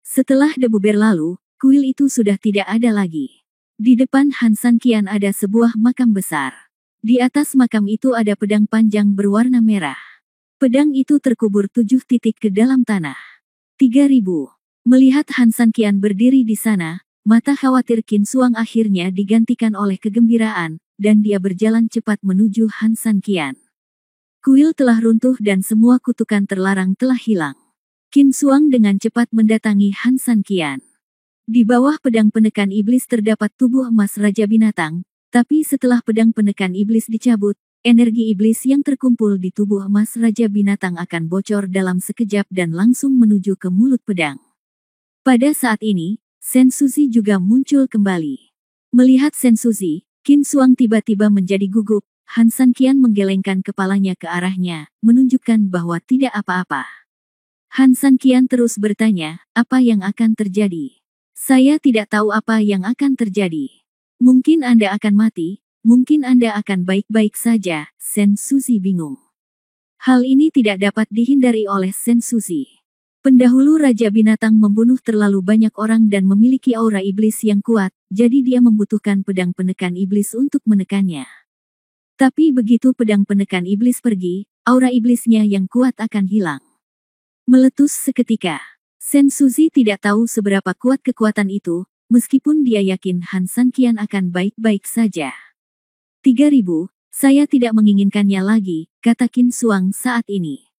Setelah debu berlalu, kuil itu sudah tidak ada lagi. Di depan Han San Qian ada sebuah makam besar. Di atas makam itu ada pedang panjang berwarna merah. Pedang itu terkubur 7 titik ke dalam tanah. 3.000. Melihat Han San Qian berdiri di sana, mata khawatir Qin Suang akhirnya digantikan oleh kegembiraan, dan dia berjalan cepat menuju Han San Qian. Kuil telah runtuh dan semua kutukan terlarang telah hilang. Qin Suang dengan cepat mendatangi Han San Qian. Di bawah pedang penekan iblis terdapat tubuh emas Raja Binatang, tapi setelah pedang penekan iblis dicabut, energi iblis yang terkumpul di tubuh emas Raja Binatang akan bocor dalam sekejap dan langsung menuju ke mulut pedang. Pada saat ini, Sen Suzi juga muncul kembali. Melihat Sen Suzi, Qin Suang tiba-tiba menjadi gugup. Han San Qian menggelengkan kepalanya ke arahnya, menunjukkan bahwa tidak apa-apa. Han San Qian terus bertanya, "Apa yang akan terjadi?" "Saya tidak tahu apa yang akan terjadi. Mungkin Anda akan mati, mungkin Anda akan baik-baik saja." Sen Suzi bingung. Hal ini tidak dapat dihindari oleh Sen Suzi. Pendahulu Raja Binatang membunuh terlalu banyak orang dan memiliki aura iblis yang kuat, jadi dia membutuhkan pedang penekan iblis untuk menekannya. Tapi begitu pedang penekan iblis pergi, aura iblisnya yang kuat akan hilang. Meletus seketika. Sen Suzi tidak tahu seberapa kuat kekuatan itu, meskipun dia yakin Han San Qian akan baik-baik saja. 3.000, "Saya tidak menginginkannya lagi," kata Qin Suang saat ini.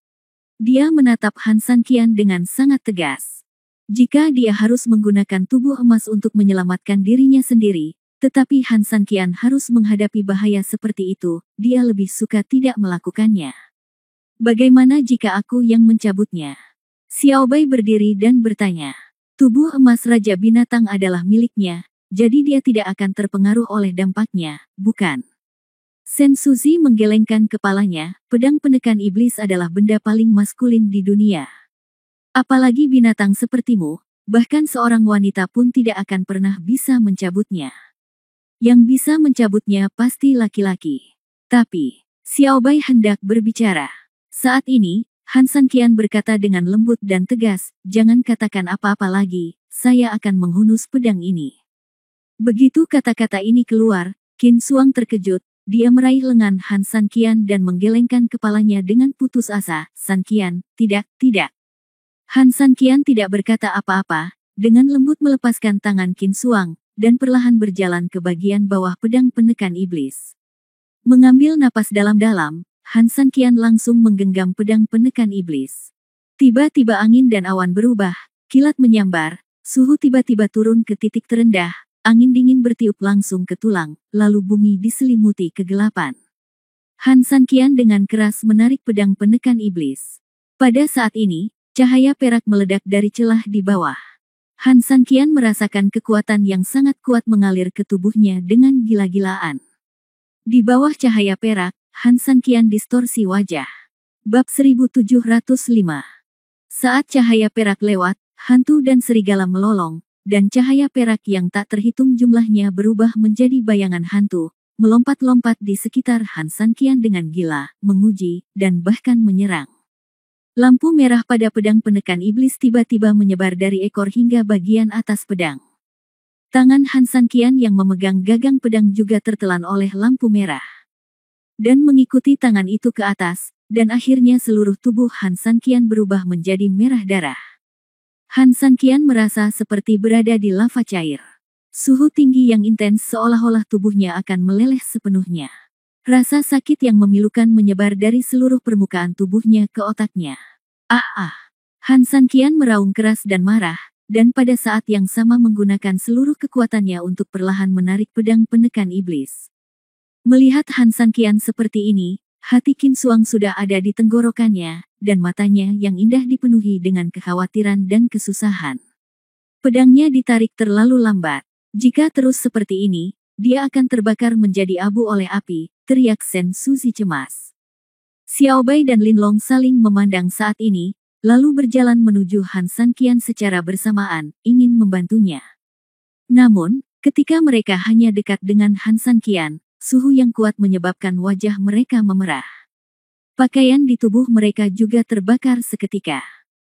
Dia menatap Han San Qian dengan sangat tegas. Jika dia harus menggunakan tubuh emas untuk menyelamatkan dirinya sendiri, tetapi Han San Qian harus menghadapi bahaya seperti itu, dia lebih suka tidak melakukannya. "Bagaimana jika aku yang mencabutnya?" Xiao Bai berdiri dan bertanya. Tubuh emas Raja Binatang adalah miliknya, jadi dia tidak akan terpengaruh oleh dampaknya, bukan? Sen Suzi menggelengkan kepalanya, pedang penekan iblis adalah benda paling maskulin di dunia. Apalagi binatang sepertimu, bahkan seorang wanita pun tidak akan pernah bisa mencabutnya. Yang bisa mencabutnya pasti laki-laki. Tapi, Xiao Bai hendak berbicara. Saat ini, Han San Qian berkata dengan lembut dan tegas, "Jangan katakan apa-apa lagi, saya akan menghunus pedang ini." Begitu kata-kata ini keluar, Qin Suang terkejut. Dia meraih lengan Han San Qian dan menggelengkan kepalanya dengan putus asa. "San Qian, tidak, tidak." Han San Qian tidak berkata apa-apa, dengan lembut melepaskan tangan Qin Suang, dan perlahan berjalan ke bagian bawah pedang penekan iblis. Mengambil napas dalam-dalam, Han San Qian langsung menggenggam pedang penekan iblis. Tiba-tiba angin dan awan berubah, kilat menyambar, suhu tiba-tiba turun ke titik terendah. Angin dingin bertiup langsung ke tulang, lalu bumi diselimuti kegelapan. Han San Qian dengan keras menarik pedang penekan iblis. Pada saat ini, cahaya perak meledak dari celah di bawah. Han San Qian merasakan kekuatan yang sangat kuat mengalir ke tubuhnya dengan gila-gilaan. Di bawah cahaya perak, Han San Qian distorsi wajah. Bab 1705. Saat cahaya perak lewat, hantu dan serigala melolong, dan cahaya perak yang tak terhitung jumlahnya berubah menjadi bayangan hantu, melompat-lompat di sekitar Han Sanqian dengan gila, menguji, dan bahkan menyerang. Lampu merah pada pedang penekan iblis tiba-tiba menyebar dari ekor hingga bagian atas pedang. Tangan Han Sanqian yang memegang gagang pedang juga tertelan oleh lampu merah. Dan mengikuti tangan itu ke atas, dan akhirnya seluruh tubuh Han Sanqian berubah menjadi merah darah. Han Sanqian merasa seperti berada di lava cair. Suhu tinggi yang intens seolah-olah tubuhnya akan meleleh sepenuhnya. Rasa sakit yang memilukan menyebar dari seluruh permukaan tubuhnya ke otaknya. Han Sanqian meraung keras dan marah, dan pada saat yang sama menggunakan seluruh kekuatannya untuk perlahan menarik pedang penekan iblis. Melihat Han Sanqian seperti ini, hati Qin Suang sudah ada di tenggorokannya, dan matanya yang indah dipenuhi dengan kekhawatiran dan kesusahan. Pedangnya ditarik terlalu lambat. Jika terus seperti ini, dia akan terbakar menjadi abu oleh api, teriak Sen Suzi cemas. Xiao Bai dan Lin Long saling memandang saat ini, lalu berjalan menuju Han Sanqian secara bersamaan, ingin membantunya. Namun, ketika mereka hanya dekat dengan Han Sanqian, suhu yang kuat menyebabkan wajah mereka memerah. Pakaian di tubuh mereka juga terbakar seketika.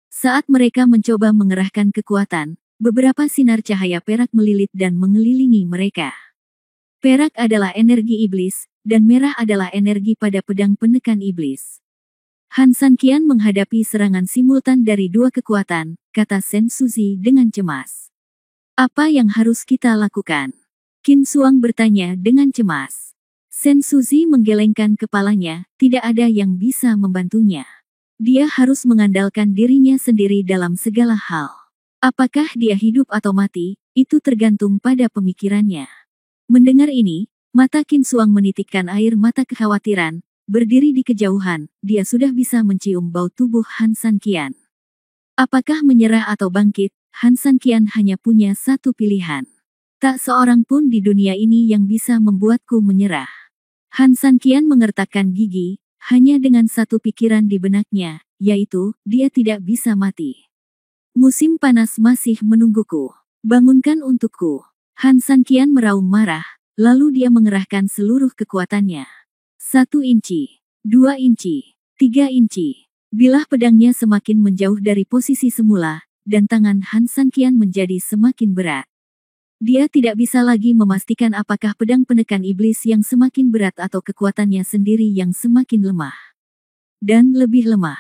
Saat mereka mencoba mengerahkan kekuatan, beberapa sinar cahaya perak melilit dan mengelilingi mereka. Perak adalah energi iblis, dan merah adalah energi pada pedang penekan iblis. Han Sanqian menghadapi serangan simultan dari dua kekuatan, kata Sen Suzi dengan cemas. Apa yang harus kita lakukan? Qin Suang bertanya dengan cemas. Sen Suzi menggelengkan kepalanya, tidak ada yang bisa membantunya. Dia harus mengandalkan dirinya sendiri dalam segala hal. Apakah dia hidup atau mati, itu tergantung pada pemikirannya. Mendengar ini, mata Qin Suang menitikkan air mata kekhawatiran, berdiri di kejauhan, dia sudah bisa mencium bau tubuh Han Sanqian. Apakah menyerah atau bangkit, Han Sanqian hanya punya satu pilihan. Tak seorang pun di dunia ini yang bisa membuatku menyerah. Han Sanqian mengertakkan gigi, hanya dengan satu pikiran di benaknya, yaitu, dia tidak bisa mati. Musim panas masih menungguku. Bangunkan untukku. Han Sanqian meraung marah, lalu dia mengerahkan seluruh kekuatannya. 1 inci, 2 inci, 3 inci. Bilah pedangnya semakin menjauh dari posisi semula, dan tangan Han Sanqian menjadi semakin berat. Dia tidak bisa lagi memastikan apakah pedang penekan iblis yang semakin berat atau kekuatannya sendiri yang semakin lemah. Dan lebih lemah.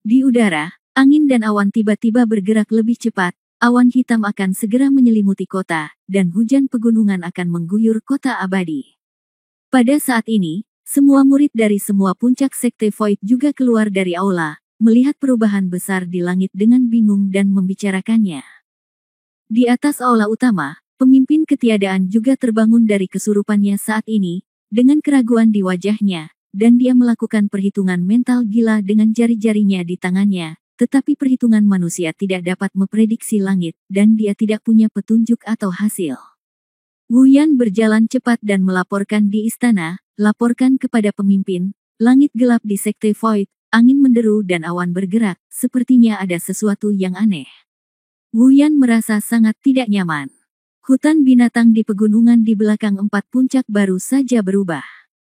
Di udara, angin dan awan tiba-tiba bergerak lebih cepat, awan hitam akan segera menyelimuti kota, dan hujan pegunungan akan mengguyur kota abadi. Pada saat ini, semua murid dari semua puncak Sekte Void juga keluar dari aula, melihat perubahan besar di langit dengan bingung dan membicarakannya. Di atas aula utama, pemimpin ketiadaan juga terbangun dari kesurupannya saat ini, dengan keraguan di wajahnya, dan dia melakukan perhitungan mental gila dengan jari-jarinya di tangannya. Tetapi perhitungan manusia tidak dapat memprediksi langit, dan dia tidak punya petunjuk atau hasil. Wu Yan berjalan cepat dan melaporkan di istana, laporkan kepada pemimpin, langit gelap di Sekte Void, angin menderu dan awan bergerak, sepertinya ada sesuatu yang aneh. Wu Yan merasa sangat tidak nyaman. Hutan binatang di pegunungan di belakang 4 puncak baru saja berubah.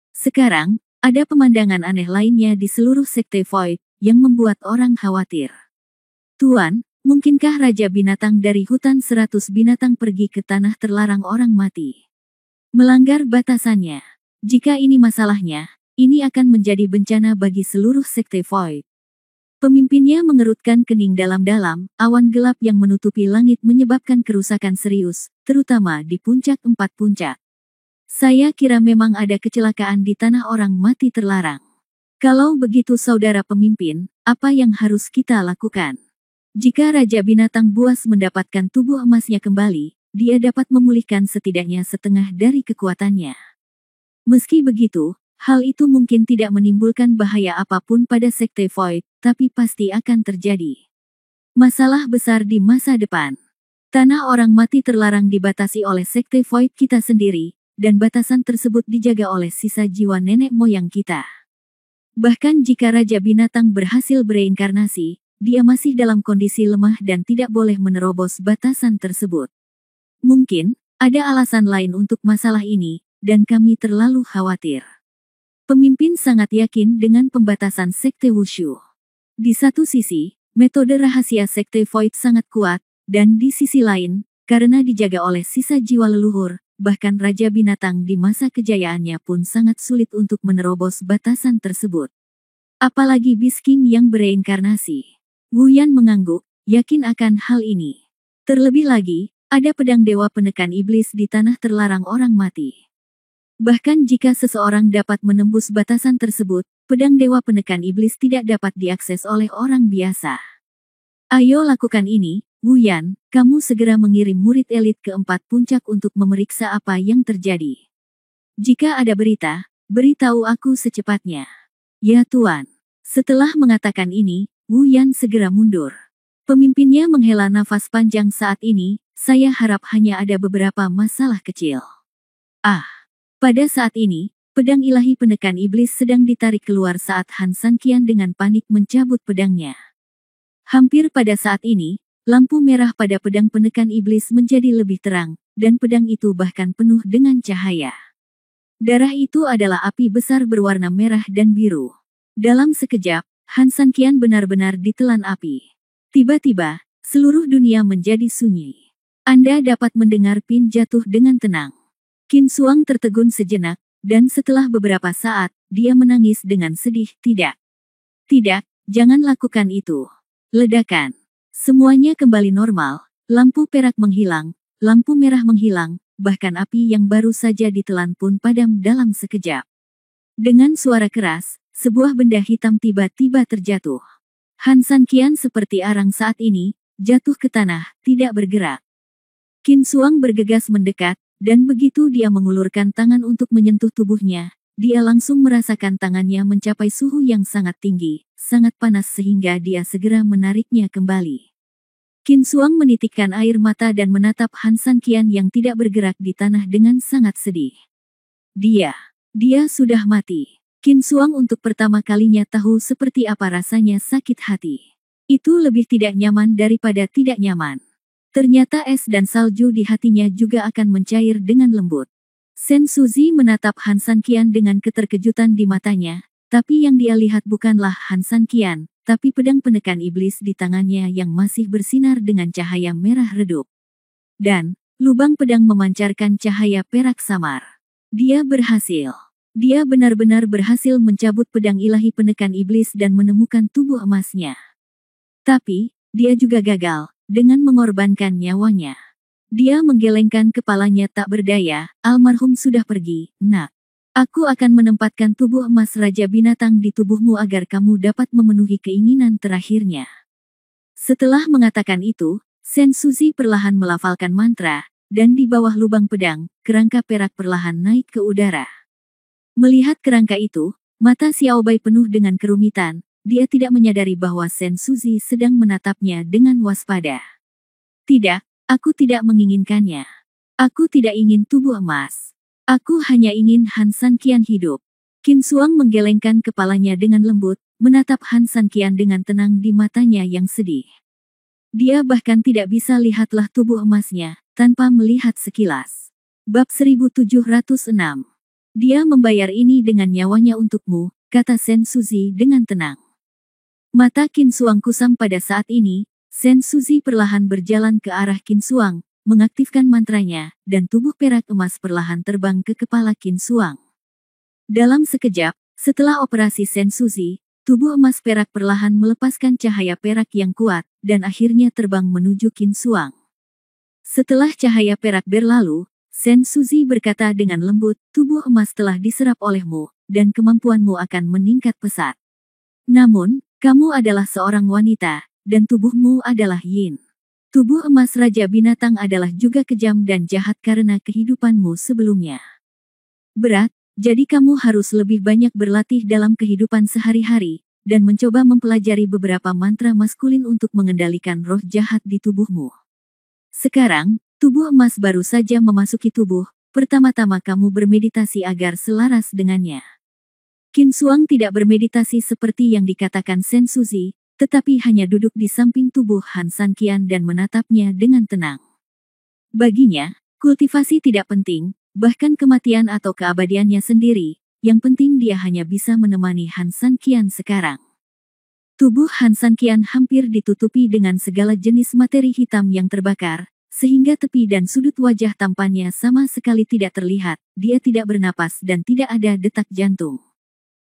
Sekarang, ada pemandangan aneh lainnya di seluruh Sekte Void, yang membuat orang khawatir. Tuan, mungkinkah Raja Binatang dari hutan 100 binatang pergi ke tanah terlarang orang mati? Melanggar batasannya. Jika ini masalahnya, ini akan menjadi bencana bagi seluruh Sekte Void. Pemimpinnya mengerutkan kening dalam-dalam, awan gelap yang menutupi langit menyebabkan kerusakan serius, terutama di puncak 4 puncak. Saya kira memang ada kecelakaan di tanah orang mati terlarang. Kalau begitu saudara pemimpin, apa yang harus kita lakukan? Jika Raja Binatang buas mendapatkan tubuh emasnya kembali, dia dapat memulihkan setidaknya setengah dari kekuatannya. Meski begitu, hal itu mungkin tidak menimbulkan bahaya apapun pada Sekte Void, tapi pasti akan terjadi. Masalah besar di masa depan. Tanah orang mati terlarang dibatasi oleh Sekte Void kita sendiri, dan batasan tersebut dijaga oleh sisa jiwa nenek moyang kita. Bahkan jika Raja Binatang berhasil bereinkarnasi, dia masih dalam kondisi lemah dan tidak boleh menerobos batasan tersebut. Mungkin, ada alasan lain untuk masalah ini, dan kami terlalu khawatir. Pemimpin sangat yakin dengan pembatasan sekte Wushu. Di satu sisi, metode rahasia sekte Void sangat kuat, dan di sisi lain, karena dijaga oleh sisa jiwa leluhur, bahkan Raja Binatang di masa kejayaannya pun sangat sulit untuk menerobos batasan tersebut. Apalagi Beast King yang bereinkarnasi. Wu Yan mengangguk, yakin akan hal ini. Terlebih lagi, ada pedang dewa penekan iblis di tanah terlarang orang mati. Bahkan jika seseorang dapat menembus batasan tersebut, pedang dewa penekan iblis tidak dapat diakses oleh orang biasa. Ayo lakukan ini, Wu Yan, kamu segera mengirim murid elit ke-4 puncak untuk memeriksa apa yang terjadi. Jika ada berita, beritahu aku secepatnya. Ya Tuan. Setelah mengatakan ini, Wu Yan segera mundur. Pemimpinnya menghela nafas panjang saat ini, saya harap hanya ada beberapa masalah kecil. Pada saat ini, pedang ilahi penekan iblis sedang ditarik keluar saat Han San Qian dengan panik mencabut pedangnya. Hampir pada saat ini, lampu merah pada pedang penekan iblis menjadi lebih terang, dan pedang itu bahkan penuh dengan cahaya. Darah itu adalah api besar berwarna merah dan biru. Dalam sekejap, Han San Qian benar-benar ditelan api. Tiba-tiba, seluruh dunia menjadi sunyi. Anda dapat mendengar Pin jatuh dengan tenang. Qin Suang tertegun sejenak, dan setelah beberapa saat, dia menangis dengan sedih. Tidak, jangan lakukan itu. Ledakan. Semuanya kembali normal, lampu perak menghilang, lampu merah menghilang, bahkan api yang baru saja ditelan pun padam dalam sekejap. Dengan suara keras, sebuah benda hitam tiba-tiba terjatuh. Han San Qian seperti arang saat ini, jatuh ke tanah, tidak bergerak. Qin Suang bergegas mendekat, dan begitu dia mengulurkan tangan untuk menyentuh tubuhnya, dia langsung merasakan tangannya mencapai suhu yang sangat tinggi, sangat panas sehingga dia segera menariknya kembali. Qin Suang menitikkan air mata dan menatap Han San Qian yang tidak bergerak di tanah dengan sangat sedih. Dia sudah mati. Qin Suang untuk pertama kalinya tahu seperti apa rasanya sakit hati. Itu lebih tidak nyaman daripada tidak nyaman. Ternyata es dan salju di hatinya juga akan mencair dengan lembut. Sen Suzi menatap Han San Qian dengan keterkejutan di matanya, tapi yang dia lihat bukanlah Han San Qian, tapi pedang penekan iblis di tangannya yang masih bersinar dengan cahaya merah redup. Dan, lubang pedang memancarkan cahaya perak samar. Dia berhasil. Dia benar-benar berhasil mencabut pedang ilahi penekan iblis dan menemukan tubuh emasnya. Tapi, dia juga gagal, dengan mengorbankan nyawanya. Dia menggelengkan kepalanya tak berdaya, almarhum sudah pergi, nak. Aku akan menempatkan tubuh emas Raja Binatang di tubuhmu agar kamu dapat memenuhi keinginan terakhirnya. Setelah mengatakan itu, Sen Suzi perlahan melafalkan mantra, dan di bawah lubang pedang, kerangka perak perlahan naik ke udara. Melihat kerangka itu, mata Xiaobai penuh dengan kerumitan, dia tidak menyadari bahwa Sen Suzi sedang menatapnya dengan waspada. Tidak, aku tidak menginginkannya. Aku tidak ingin tubuh emas. Aku hanya ingin Han San Qian hidup. Qin Suang menggelengkan kepalanya dengan lembut, menatap Han San Qian dengan tenang di matanya yang sedih. Dia bahkan tidak bisa lihatlah tubuh emasnya, tanpa melihat sekilas. Bab 1706. Dia membayar ini dengan nyawanya untukmu, kata Sen Suzi dengan tenang. Mata Qin Suang kusam pada saat ini, Sen Suzi perlahan berjalan ke arah Qin Suang, mengaktifkan mantranya, dan tubuh perak emas perlahan terbang ke kepala Qin Suang. Dalam sekejap, setelah operasi Sen Suzi, tubuh emas perak perlahan melepaskan cahaya perak yang kuat, dan akhirnya terbang menuju Qin Suang. Setelah cahaya perak berlalu, Sen Suzi berkata dengan lembut, tubuh emas telah diserap olehmu, dan kemampuanmu akan meningkat pesat. Namun, kamu adalah seorang wanita, dan tubuhmu adalah yin. Tubuh emas Raja Binatang adalah juga kejam dan jahat karena kehidupanmu sebelumnya. Berat, jadi kamu harus lebih banyak berlatih dalam kehidupan sehari-hari, dan mencoba mempelajari beberapa mantra maskulin untuk mengendalikan roh jahat di tubuhmu. Sekarang, tubuh emas baru saja memasuki tubuh, pertama-tama kamu bermeditasi agar selaras dengannya. Qin Suang tidak bermeditasi seperti yang dikatakan Sen Suzi, tetapi hanya duduk di samping tubuh Han San Qian dan menatapnya dengan tenang. Baginya, kultivasi tidak penting, bahkan kematian atau keabadiannya sendiri, yang penting dia hanya bisa menemani Han San Qian sekarang. Tubuh Han San Qian hampir ditutupi dengan segala jenis materi hitam yang terbakar, sehingga tepi dan sudut wajah tampannya sama sekali tidak terlihat, dia tidak bernapas dan tidak ada detak jantung.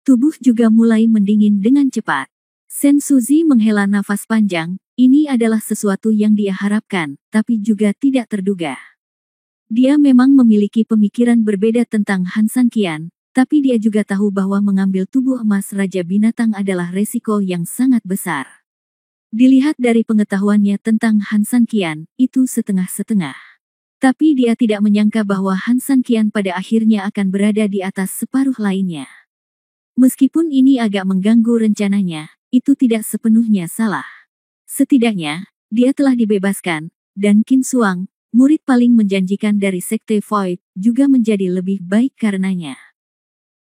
Tubuh juga mulai mendingin dengan cepat. Sen Suzi menghela nafas panjang, ini adalah sesuatu yang dia harapkan, tapi juga tidak terduga. Dia memang memiliki pemikiran berbeda tentang Han San Qian, tapi dia juga tahu bahwa mengambil tubuh emas Raja Binatang adalah resiko yang sangat besar. Dilihat dari pengetahuannya tentang Han San Qian, itu setengah-setengah. Tapi dia tidak menyangka bahwa Han San Qian pada akhirnya akan berada di atas separuh lainnya. Meskipun ini agak mengganggu rencananya, itu tidak sepenuhnya salah. Setidaknya, dia telah dibebaskan, dan Qin Suang, murid paling menjanjikan dari Sekte Void, juga menjadi lebih baik karenanya.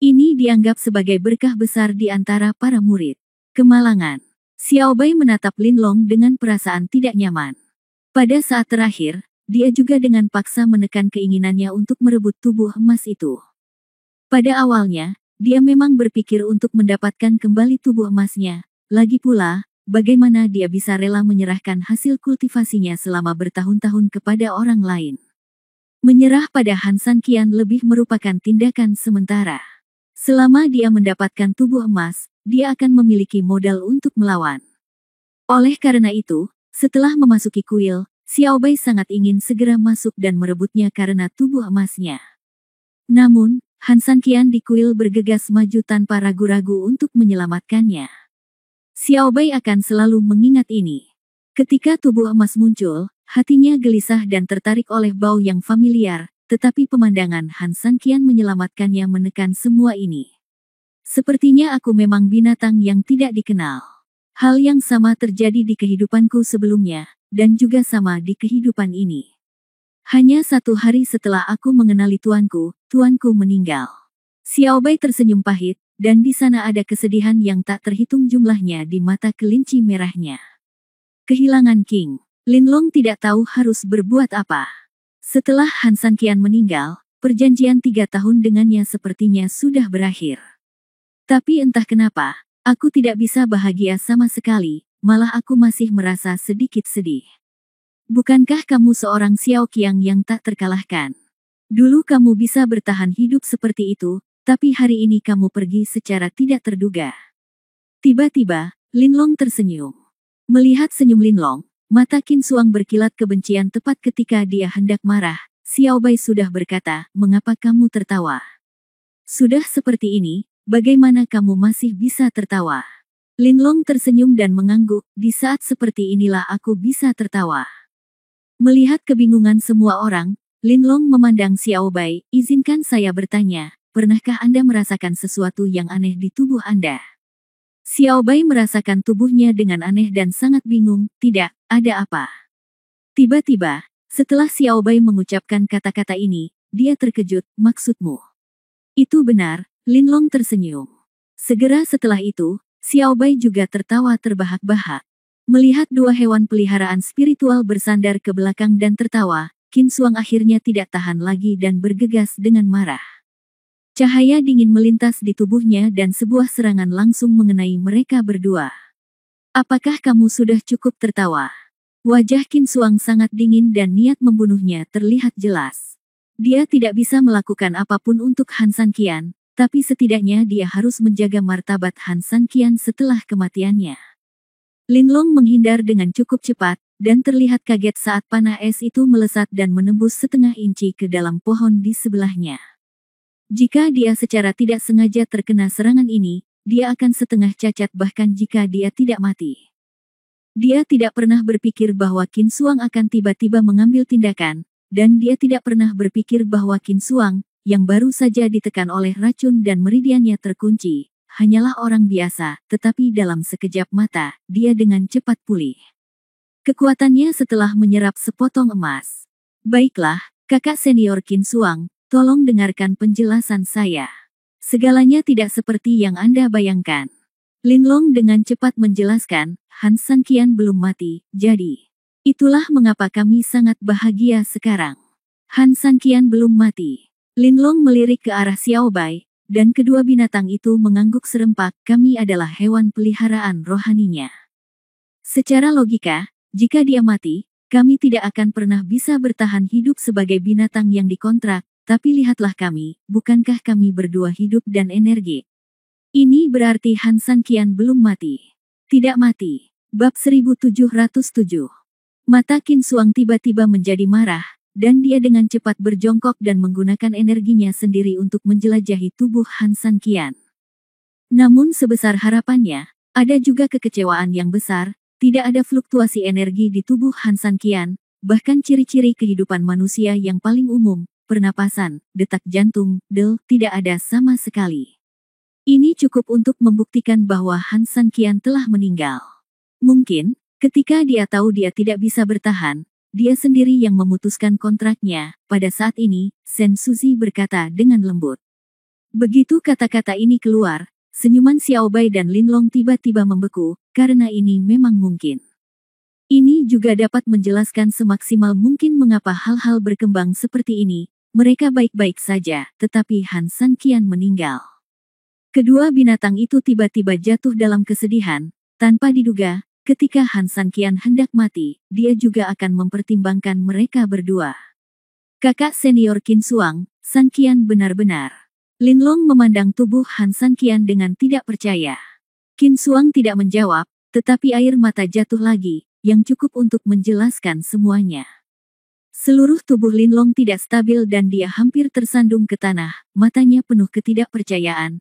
Ini dianggap sebagai berkah besar di antara para murid. Kemalangan. Xiao Bai menatap Lin Long dengan perasaan tidak nyaman. Pada saat terakhir, dia juga dengan paksa menekan keinginannya untuk merebut tubuh emas itu. Pada awalnya, dia memang berpikir untuk mendapatkan kembali tubuh emasnya. Lagi pula, bagaimana dia bisa rela menyerahkan hasil kultivasinya selama bertahun-tahun kepada orang lain. Menyerah pada Han San Qian lebih merupakan tindakan sementara. Selama dia mendapatkan tubuh emas, dia akan memiliki modal untuk melawan. Oleh karena itu, setelah memasuki kuil, Xiao Bai sangat ingin segera masuk dan merebutnya karena tubuh emasnya. Namun, Han San Qian di kuil bergegas maju tanpa ragu-ragu untuk menyelamatkannya. Xiao Bai akan selalu mengingat ini. Ketika tubuh emas muncul, hatinya gelisah dan tertarik oleh bau yang familiar, tetapi pemandangan Han San Qian menyelamatkannya menekan semua ini. Sepertinya aku memang binatang yang tidak dikenal. Hal yang sama terjadi di kehidupanku sebelumnya, dan juga sama di kehidupan ini. Hanya 1 hari setelah aku mengenali tuanku meninggal. Xiao Bai tersenyum pahit, dan di sana ada kesedihan yang tak terhitung jumlahnya di mata kelinci merahnya. Kehilangan King. Lin Long tidak tahu harus berbuat apa. Setelah Han San Qian meninggal, perjanjian 3 tahun dengannya sepertinya sudah berakhir. Tapi entah kenapa, aku tidak bisa bahagia sama sekali, malah aku masih merasa sedikit sedih. Bukankah kamu seorang Xiao Qiang yang tak terkalahkan? Dulu kamu bisa bertahan hidup seperti itu, tapi hari ini kamu pergi secara tidak terduga. Tiba-tiba, Lin Long tersenyum. Melihat senyum Lin Long, mata Qin Suang berkilat kebencian tepat ketika dia hendak marah. Xiao Bai sudah berkata, mengapa kamu tertawa? Sudah seperti ini, bagaimana kamu masih bisa tertawa? Lin Long tersenyum dan mengangguk, di saat seperti inilah aku bisa tertawa. Melihat kebingungan semua orang, Lin Long memandang Xiao Bai, izinkan saya bertanya, pernahkah Anda merasakan sesuatu yang aneh di tubuh Anda? Xiao Bai merasakan tubuhnya dengan aneh dan sangat bingung, tidak, ada apa? Tiba-tiba, setelah Xiao Bai mengucapkan kata-kata ini, dia terkejut, maksudmu? Itu benar, Lin Long tersenyum. Segera setelah itu, Xiao Bai juga tertawa terbahak-bahak. Melihat 2 hewan peliharaan spiritual bersandar ke belakang dan tertawa, Qin Suang akhirnya tidak tahan lagi dan bergegas dengan marah. Cahaya dingin melintas di tubuhnya dan sebuah serangan langsung mengenai mereka berdua. Apakah kamu sudah cukup tertawa? Wajah Qin Suang sangat dingin dan niat membunuhnya terlihat jelas. Dia tidak bisa melakukan apapun untuk Han San Qian, tapi setidaknya dia harus menjaga martabat Han San Qian setelah kematiannya. Lin Long menghindar dengan cukup cepat, dan terlihat kaget saat panah es itu melesat dan menembus setengah inci ke dalam pohon di sebelahnya. Jika dia secara tidak sengaja terkena serangan ini, dia akan setengah cacat bahkan jika dia tidak mati. Dia tidak pernah berpikir bahwa Qin Suang akan tiba-tiba mengambil tindakan, dan dia tidak pernah berpikir bahwa Qin Suang, yang baru saja ditekan oleh racun dan meridiannya terkunci, hanyalah orang biasa, tetapi dalam sekejap mata, dia dengan cepat pulih. Kekuatannya setelah menyerap sepotong emas. Baiklah, kakak senior Qin Suang, tolong dengarkan penjelasan saya. Segalanya tidak seperti yang Anda bayangkan. Lin Long dengan cepat menjelaskan, Han San Qian belum mati, jadi Itulah mengapa kami sangat bahagia sekarang. Han Sanqian belum mati. Linlong melirik ke arah Xiao Bai, dan kedua binatang itu mengangguk serempak. Kami adalah hewan peliharaan rohaninya. Secara logika, jika dia mati, kami tidak akan pernah bisa bertahan hidup sebagai binatang yang dikontrak, tapi lihatlah kami, bukankah kami berdua hidup dan energi? Ini berarti Han Sanqian belum mati. Tidak mati. Bab 1707. Mata Qin Xuang tiba-tiba menjadi marah, dan dia dengan cepat berjongkok dan menggunakan energinya sendiri untuk menjelajahi tubuh Han Sanqian. Namun sebesar harapannya, ada juga kekecewaan yang besar. Tidak ada fluktuasi energi di tubuh Han Sanqian, bahkan ciri-ciri kehidupan manusia yang paling umum, pernapasan, detak jantung, tidak ada sama sekali. Ini cukup untuk membuktikan bahwa Han Sanqian telah meninggal. Mungkin, ketika dia tahu dia tidak bisa bertahan, dia sendiri yang memutuskan kontraknya. Pada saat ini, Sen Suzi berkata dengan lembut. Begitu kata-kata ini keluar, senyuman Xiao Bai dan Linlong tiba-tiba membeku, karena ini memang mungkin. Ini juga dapat menjelaskan semaksimal mungkin mengapa hal-hal berkembang seperti ini. Mereka baik-baik saja, tetapi Han Sanqian meninggal. Kedua binatang itu tiba-tiba jatuh dalam kesedihan, tanpa diduga. Ketika Han Sanqian hendak mati, dia juga akan mempertimbangkan mereka berdua. Kakak senior Qin Xuang, Sanqian benar-benar. Linlong memandang tubuh Han Sanqian dengan tidak percaya. Qin Xuang tidak menjawab, tetapi air mata jatuh lagi, yang cukup untuk menjelaskan semuanya. Seluruh tubuh Linlong tidak stabil dan dia hampir tersandung ke tanah, matanya penuh ketidakpercayaan.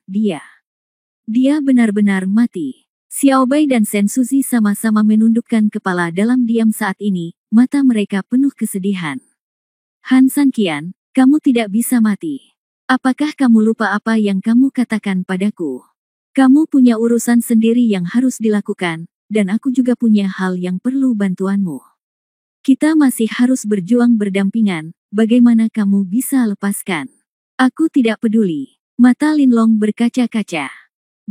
Dia benar-benar mati. Xiao Bai dan Sen Suzi sama-sama menundukkan kepala dalam diam saat ini, mata mereka penuh kesedihan. Han Sanqian, kamu tidak bisa mati. Apakah kamu lupa apa yang kamu katakan padaku? Kamu punya urusan sendiri yang harus dilakukan, dan aku juga punya hal yang perlu bantuanmu. Kita masih harus berjuang berdampingan, bagaimana kamu bisa lepaskan? Aku tidak peduli. Mata Linlong berkaca-kaca.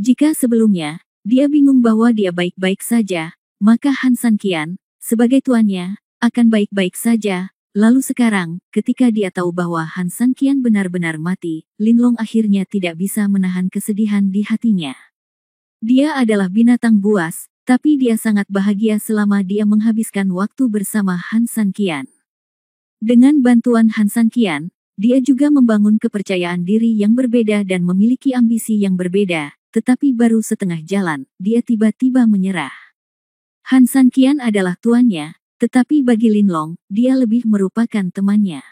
Jika sebelumnya, dia bingung bahwa dia baik-baik saja, maka Han Sanqian, sebagai tuannya, akan baik-baik saja. Lalu sekarang, ketika dia tahu bahwa Han Sanqian benar-benar mati, Linlong akhirnya tidak bisa menahan kesedihan di hatinya. Dia adalah binatang buas, tapi dia sangat bahagia selama dia menghabiskan waktu bersama Han Sanqian. Dengan bantuan Han Sanqian, dia juga membangun kepercayaan diri yang berbeda dan memiliki ambisi yang berbeda. Tetapi baru setengah jalan, dia tiba-tiba menyerah. Han Sanqian adalah tuannya, tetapi bagi Linlong, dia lebih merupakan temannya.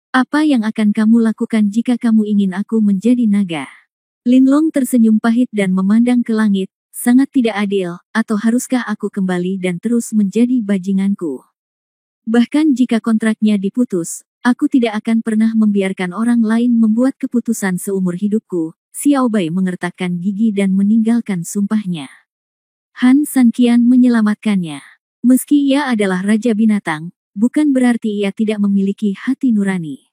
Apa yang akan kamu lakukan jika kamu ingin aku menjadi naga? Linlong tersenyum pahit dan memandang ke langit, sangat tidak adil, atau haruskah aku kembali dan terus menjadi bajinganku? Bahkan jika kontraknya diputus, aku tidak akan pernah membiarkan orang lain membuat keputusan seumur hidupku. Xiao Bai mengertakkan gigi dan meninggalkan sumpahnya. Han Sanqian menyelamatkannya. Meski ia adalah raja binatang, bukan berarti ia tidak memiliki hati nurani.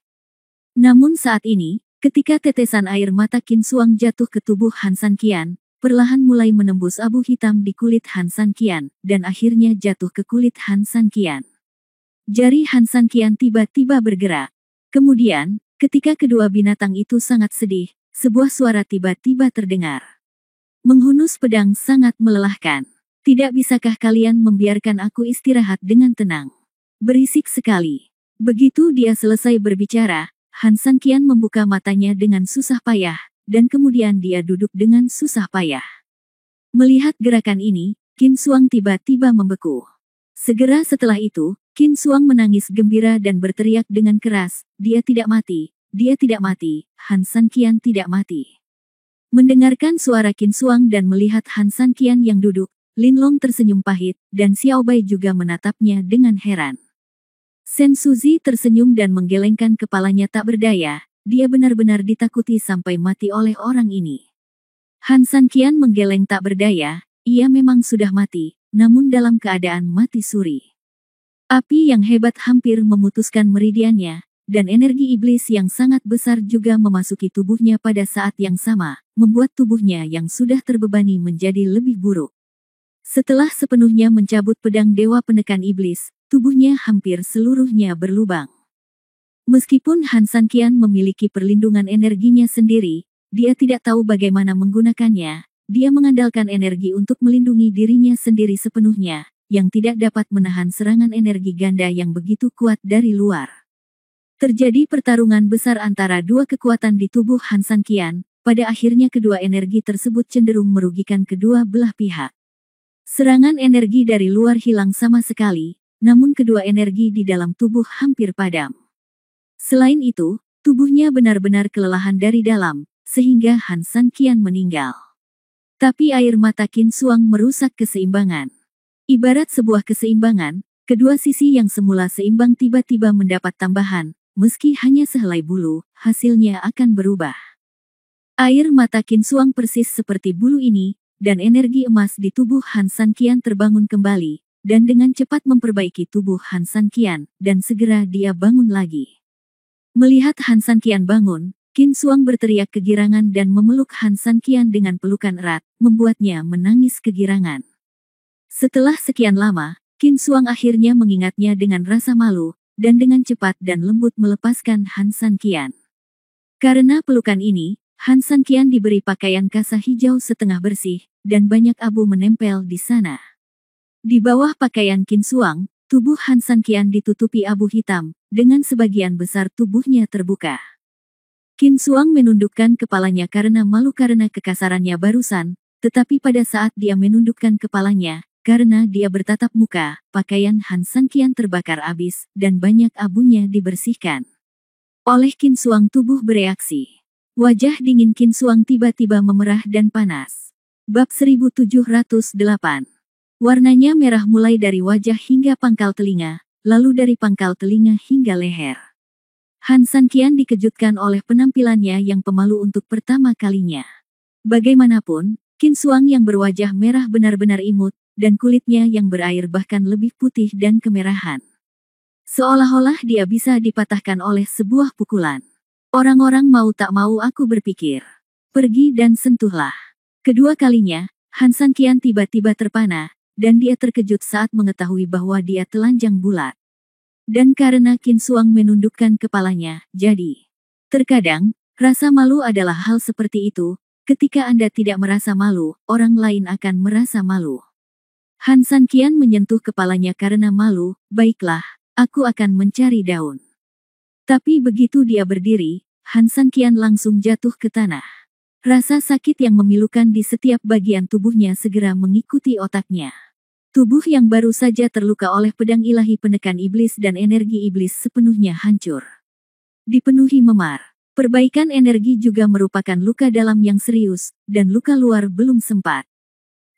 Namun saat ini, ketika tetesan air mata Qin Xuang jatuh ke tubuh Han Sanqian, perlahan mulai menembus abu hitam di kulit Han Sanqian, dan akhirnya jatuh ke kulit Han Sanqian. Jari Han Sanqian tiba-tiba bergerak. Kemudian, ketika kedua binatang itu sangat sedih, sebuah suara tiba-tiba terdengar. Menghunus pedang sangat melelahkan. Tidak bisakah kalian membiarkan aku istirahat dengan tenang? Berisik sekali. Begitu dia selesai berbicara, Han Sanqian membuka matanya dengan susah payah, dan kemudian dia duduk dengan susah payah. Melihat gerakan ini, Qin Xuang tiba-tiba membeku. Segera setelah itu, Qin Xuang menangis gembira dan berteriak dengan keras, dia tidak mati. Dia tidak mati, Han Sanqian tidak mati. Mendengarkan suara Qin Xuang dan melihat Han Sanqian yang duduk, Linlong tersenyum pahit, dan Xiao Bai juga menatapnya dengan heran. Sen Suzi tersenyum dan menggelengkan kepalanya tak berdaya, dia benar-benar ditakuti sampai mati oleh orang ini. Han Sanqian menggeleng tak berdaya, ia memang sudah mati, namun dalam keadaan mati suri. Api yang hebat hampir memutuskan meridiannya, dan energi iblis yang sangat besar juga memasuki tubuhnya pada saat yang sama, membuat tubuhnya yang sudah terbebani menjadi lebih buruk. Setelah sepenuhnya mencabut pedang dewa penekan iblis, tubuhnya hampir seluruhnya berlubang. Meskipun Han San Qian memiliki perlindungan energinya sendiri, dia tidak tahu bagaimana menggunakannya. Dia mengandalkan energi untuk melindungi dirinya sendiri sepenuhnya, yang tidak dapat menahan serangan energi ganda yang begitu kuat dari luar. Terjadi pertarungan besar antara dua kekuatan di tubuh Han San Qian. Pada akhirnya kedua energi tersebut cenderung merugikan kedua belah pihak. Serangan energi dari luar hilang sama sekali, namun kedua energi di dalam tubuh hampir padam. Selain itu, tubuhnya benar-benar kelelahan dari dalam, sehingga Han San Qian meninggal. Tapi air mata Qin Xuang merusak keseimbangan. Ibarat sebuah keseimbangan, kedua sisi yang semula seimbang tiba-tiba mendapat tambahan, meski hanya sehelai bulu, hasilnya akan berubah. Air mata Qin Xuang persis seperti bulu ini, dan energi emas di tubuh Han San Qian terbangun kembali, dan dengan cepat memperbaiki tubuh Han San Qian, dan segera dia bangun lagi. Melihat Han San Qian bangun, Qin Xuang berteriak kegirangan dan memeluk Han San Qian dengan pelukan erat, membuatnya menangis kegirangan. Setelah sekian lama, Qin Xuang akhirnya mengingatnya dengan rasa malu, dan dengan cepat dan lembut melepaskan Han San Qian. Karena pelukan ini, Han San Qian diberi pakaian kasa hijau setengah bersih, dan banyak abu menempel di sana. Di bawah pakaian Qin Xuang, tubuh Han San Qian ditutupi abu hitam, dengan sebagian besar tubuhnya terbuka. Qin Xuang menundukkan kepalanya karena malu karena kekasarannya barusan, tetapi pada saat dia menundukkan kepalanya, karena dia bertatap muka, pakaian Han San Qian terbakar habis, dan banyak abunya dibersihkan. Oleh Qin Xuang tubuh bereaksi. Wajah dingin Qin Xuang tiba-tiba memerah dan panas. Bab 1708. Warnanya merah mulai dari wajah hingga pangkal telinga, lalu dari pangkal telinga hingga leher. Han San Qian dikejutkan oleh penampilannya yang pemalu untuk pertama kalinya. Bagaimanapun, Qin Xuang yang berwajah merah benar-benar imut, dan kulitnya yang berair bahkan lebih putih dan kemerahan. Seolah-olah dia bisa dipatahkan oleh sebuah pukulan. Orang-orang mau tak mau aku berpikir. Pergi dan sentuhlah. Kedua kalinya, Han San Qian tiba-tiba terpana, dan dia terkejut saat mengetahui bahwa dia telanjang bulat. Dan karena Qin Xuang menundukkan kepalanya, jadi. Terkadang, rasa malu adalah hal seperti itu, ketika Anda tidak merasa malu, orang lain akan merasa malu. Han San Qian menyentuh kepalanya karena malu, baiklah, aku akan mencari daun. Tapi begitu dia berdiri, Han San Qian langsung jatuh ke tanah. Rasa sakit yang memilukan di setiap bagian tubuhnya segera mengikuti otaknya. Tubuh yang baru saja terluka oleh pedang ilahi penekan iblis dan energi iblis sepenuhnya hancur. Dipenuhi memar. Perbaikan energi juga merupakan luka dalam yang serius, dan luka luar belum sempat.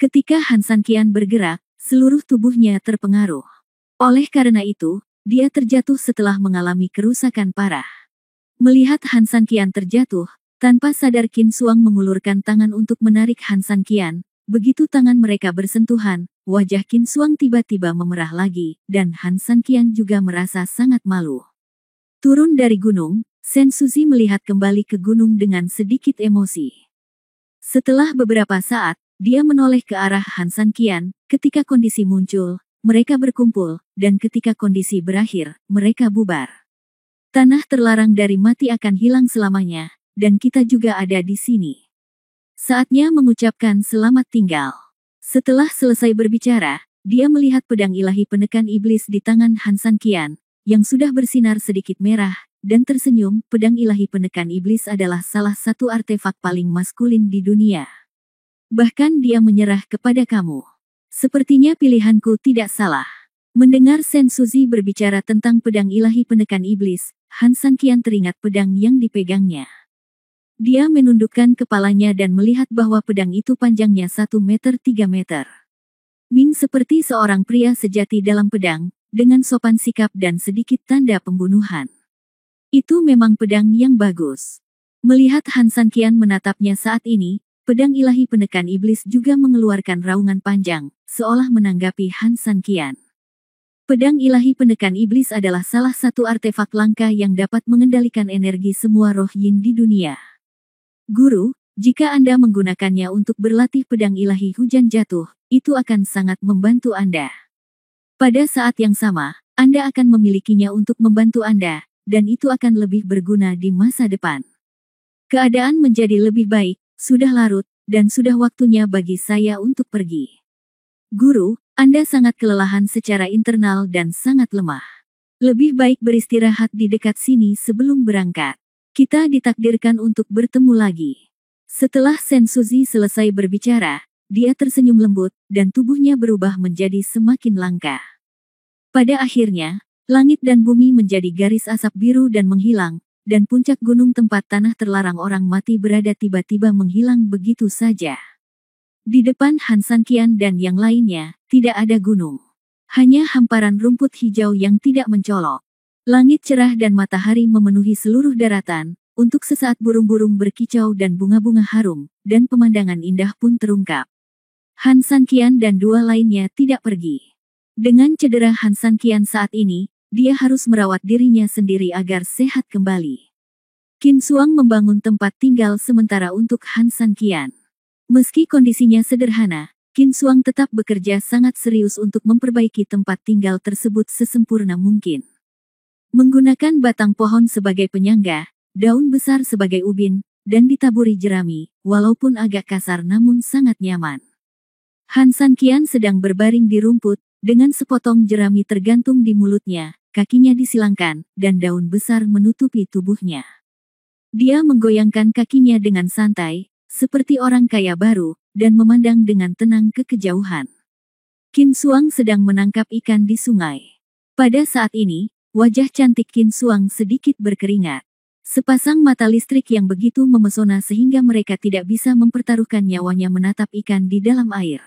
Ketika Han San Qian bergerak, seluruh tubuhnya terpengaruh. Oleh karena itu, dia terjatuh setelah mengalami kerusakan parah. Melihat Han San Qian terjatuh, tanpa sadar Qin Xuang mengulurkan tangan untuk menarik Han San Qian. Begitu tangan mereka bersentuhan, wajah Qin Xuang tiba-tiba memerah lagi, dan Han San Qian juga merasa sangat malu. Turun dari gunung, Sen Suzi melihat kembali ke gunung dengan sedikit emosi. Setelah beberapa saat, dia menoleh ke arah Han San Qian. Ketika kondisi muncul, mereka berkumpul, dan ketika kondisi berakhir, mereka bubar. Tanah terlarang dari mati akan hilang selamanya, dan kita juga ada di sini. Saatnya mengucapkan selamat tinggal. Setelah selesai berbicara, dia melihat pedang ilahi penekan iblis di tangan Han San Qian, yang sudah bersinar sedikit merah, dan tersenyum. Pedang ilahi penekan iblis adalah salah satu artefak paling maskulin di dunia. Bahkan dia menyerah kepada kamu. Sepertinya pilihanku tidak salah. Mendengar Sen Suzi berbicara tentang pedang ilahi penekan iblis, Han San Qian teringat pedang yang dipegangnya. Dia menundukkan kepalanya dan melihat bahwa pedang itu panjangnya 1 meter 3 meter. Ming seperti seorang pria sejati dalam pedang, dengan sopan sikap dan sedikit tanda pembunuhan. Itu memang pedang yang bagus. Melihat Han San Qian menatapnya saat ini, pedang ilahi penekan iblis juga mengeluarkan raungan panjang, seolah menanggapi Han San Qian. Pedang ilahi penekan iblis adalah salah satu artefak langka yang dapat mengendalikan energi semua roh yin di dunia. Guru, jika Anda menggunakannya untuk berlatih pedang ilahi hujan jatuh, itu akan sangat membantu Anda. Pada saat yang sama, Anda akan memilikinya untuk membantu Anda, dan itu akan lebih berguna di masa depan. Keadaan menjadi lebih baik, sudah larut, dan sudah waktunya bagi saya untuk pergi. Guru, Anda sangat kelelahan secara internal dan sangat lemah. Lebih baik beristirahat di dekat sini sebelum berangkat. Kita ditakdirkan untuk bertemu lagi. Setelah Sensuzi selesai berbicara, dia tersenyum lembut, dan tubuhnya berubah menjadi semakin langka. Pada akhirnya, langit dan bumi menjadi garis asap biru dan menghilang, dan puncak gunung tempat tanah terlarang orang mati berada tiba-tiba menghilang begitu saja. Di depan Han Sanqian dan yang lainnya, tidak ada gunung. Hanya hamparan rumput hijau yang tidak mencolok. Langit cerah dan matahari memenuhi seluruh daratan, untuk sesaat burung-burung berkicau dan bunga-bunga harum, dan pemandangan indah pun terungkap. Han Sanqian dan dua lainnya tidak pergi. Dengan cedera Han Sanqian saat ini, dia harus merawat dirinya sendiri agar sehat kembali. Qin Xuang membangun tempat tinggal sementara untuk Han Sanqian. Meski kondisinya sederhana, Qin Xuang tetap bekerja sangat serius untuk memperbaiki tempat tinggal tersebut sesempurna mungkin. Menggunakan batang pohon sebagai penyangga, daun besar sebagai ubin, dan ditaburi jerami, walaupun agak kasar namun sangat nyaman. Han Sanqian sedang berbaring di rumput, dengan sepotong jerami tergantung di mulutnya, kakinya disilangkan, dan daun besar menutupi tubuhnya. Dia menggoyangkan kakinya dengan santai, seperti orang kaya baru, dan memandang dengan tenang ke kejauhan. Qin Xuang sedang menangkap ikan di sungai. Pada saat ini, wajah cantik Qin Xuang sedikit berkeringat. Sepasang mata listrik yang begitu memesona sehingga mereka tidak bisa mempertaruhkan nyawanya menatap ikan di dalam air.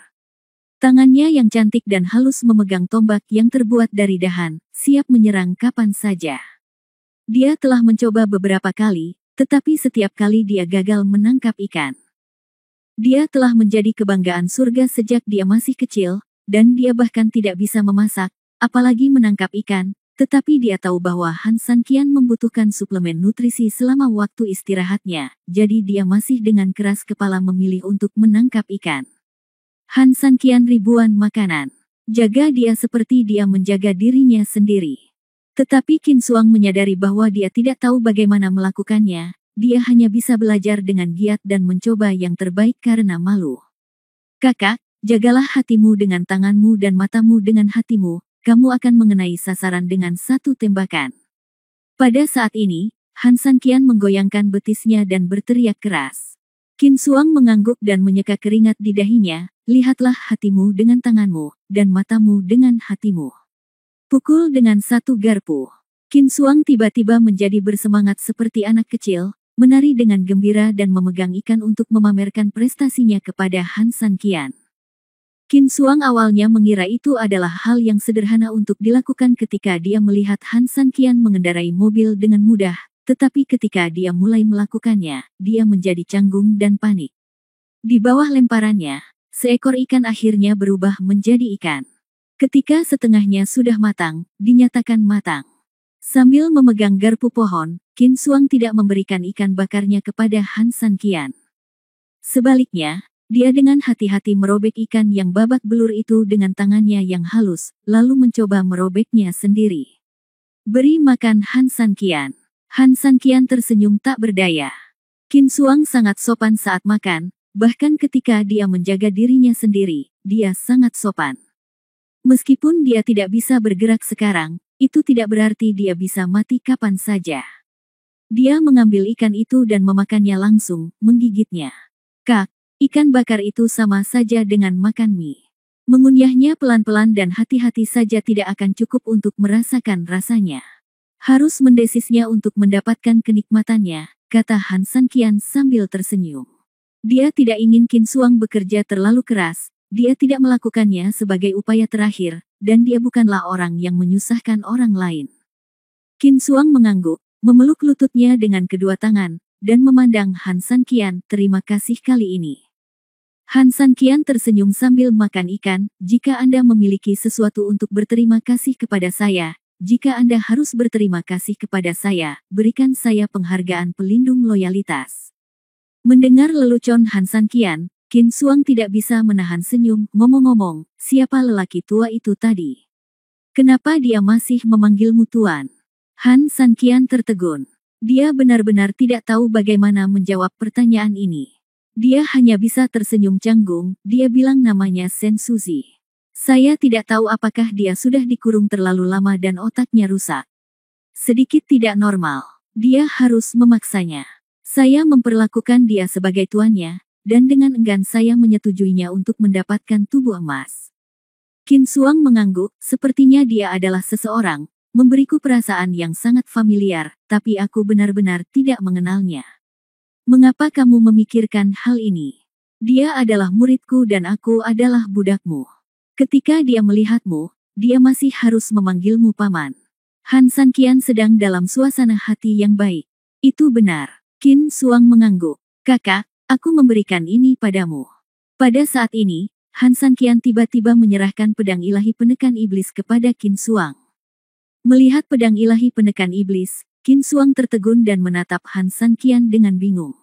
Tangannya yang cantik dan halus memegang tombak yang terbuat dari dahan, siap menyerang kapan saja. Dia telah mencoba beberapa kali, tetapi setiap kali dia gagal menangkap ikan. Dia telah menjadi kebanggaan surga sejak dia masih kecil, dan dia bahkan tidak bisa memasak, apalagi menangkap ikan, tetapi dia tahu bahwa Han Sanqian membutuhkan suplemen nutrisi selama waktu istirahatnya, jadi dia masih dengan keras kepala memilih untuk menangkap ikan. Han Sanqian ribuan makanan. Jaga dia seperti dia menjaga dirinya sendiri. Tetapi Qin Xuang menyadari bahwa dia tidak tahu bagaimana melakukannya, dia hanya bisa belajar dengan giat dan mencoba yang terbaik karena malu. Kakak, jagalah hatimu dengan tanganmu dan matamu dengan hatimu, kamu akan mengenai sasaran dengan satu tembakan. Pada saat ini, Han Sanqian menggoyangkan betisnya dan berteriak keras. Qin Xuang mengangguk dan menyeka keringat di dahinya, lihatlah hatimu dengan tanganmu, dan matamu dengan hatimu. Pukul dengan satu garpu. Qin Xuang tiba-tiba menjadi bersemangat seperti anak kecil, menari dengan gembira dan memegang ikan untuk memamerkan prestasinya kepada Han Sanqian. Qin Xuang awalnya mengira itu adalah hal yang sederhana untuk dilakukan ketika dia melihat Han Sanqian mengendarai mobil dengan mudah, tetapi ketika dia mulai melakukannya, dia menjadi canggung dan panik. Di bawah lemparannya, seekor ikan akhirnya berubah menjadi ikan. Ketika setengahnya sudah matang, dinyatakan matang. Sambil memegang garpu pohon, Qin Xuang tidak memberikan ikan bakarnya kepada Han Sanqian. Sebaliknya, dia dengan hati-hati merobek ikan yang babak belur itu dengan tangannya yang halus, lalu mencoba merobeknya sendiri. Beri makan Han Sanqian. Han Sanqian tersenyum tak berdaya. Qin Xuang sangat sopan saat makan, bahkan ketika dia menjaga dirinya sendiri, dia sangat sopan. Meskipun dia tidak bisa bergerak sekarang, itu tidak berarti dia bisa mati kapan saja. Dia mengambil ikan itu dan memakannya langsung, menggigitnya. Kak, ikan bakar itu sama saja dengan makan mie. Mengunyahnya pelan-pelan dan hati-hati saja tidak akan cukup untuk merasakan rasanya. Harus mendesisnya untuk mendapatkan kenikmatannya, kata Han Sanqian sambil tersenyum. Dia tidak ingin Qin Xuang bekerja terlalu keras, dia tidak melakukannya sebagai upaya terakhir, dan dia bukanlah orang yang menyusahkan orang lain. Qin Xuang mengangguk, memeluk lututnya dengan kedua tangan, dan memandang Han Sanqian, terima kasih kali ini. Han Sanqian tersenyum sambil makan ikan, jika Anda memiliki sesuatu untuk berterima kasih kepada saya, jika Anda harus berterima kasih kepada saya, berikan saya penghargaan pelindung loyalitas. Mendengar lelucon Han Sanqian, Qin Xuang tidak bisa menahan senyum, ngomong-ngomong, siapa lelaki tua itu tadi? Kenapa dia masih memanggilmu Tuan? Han Sanqian tertegun. Dia benar-benar tidak tahu bagaimana menjawab pertanyaan ini. Dia hanya bisa tersenyum canggung. Dia bilang namanya Sen Suzy. Saya tidak tahu apakah dia sudah dikurung terlalu lama dan otaknya rusak. Sedikit tidak normal. Dia harus memaksanya. Saya memperlakukan dia sebagai tuannya, dan dengan enggan saya menyetujuinya untuk mendapatkan tubuh emas. Qin Xuang mengangguk, sepertinya dia adalah seseorang, memberiku perasaan yang sangat familiar, tapi aku benar-benar tidak mengenalnya. Mengapa kamu memikirkan hal ini? Dia adalah muridku dan aku adalah budakmu. Ketika dia melihatmu, dia masih harus memanggilmu paman. Han Sanqian sedang dalam suasana hati yang baik. Itu benar. Qin Xuang mengangguk. Kakak, aku memberikan ini padamu. Pada saat ini, Han Sanqian tiba-tiba menyerahkan pedang ilahi penekan iblis kepada Qin Xuang. Melihat pedang ilahi penekan iblis, Qin Xuang tertegun dan menatap Han Sanqian dengan bingung.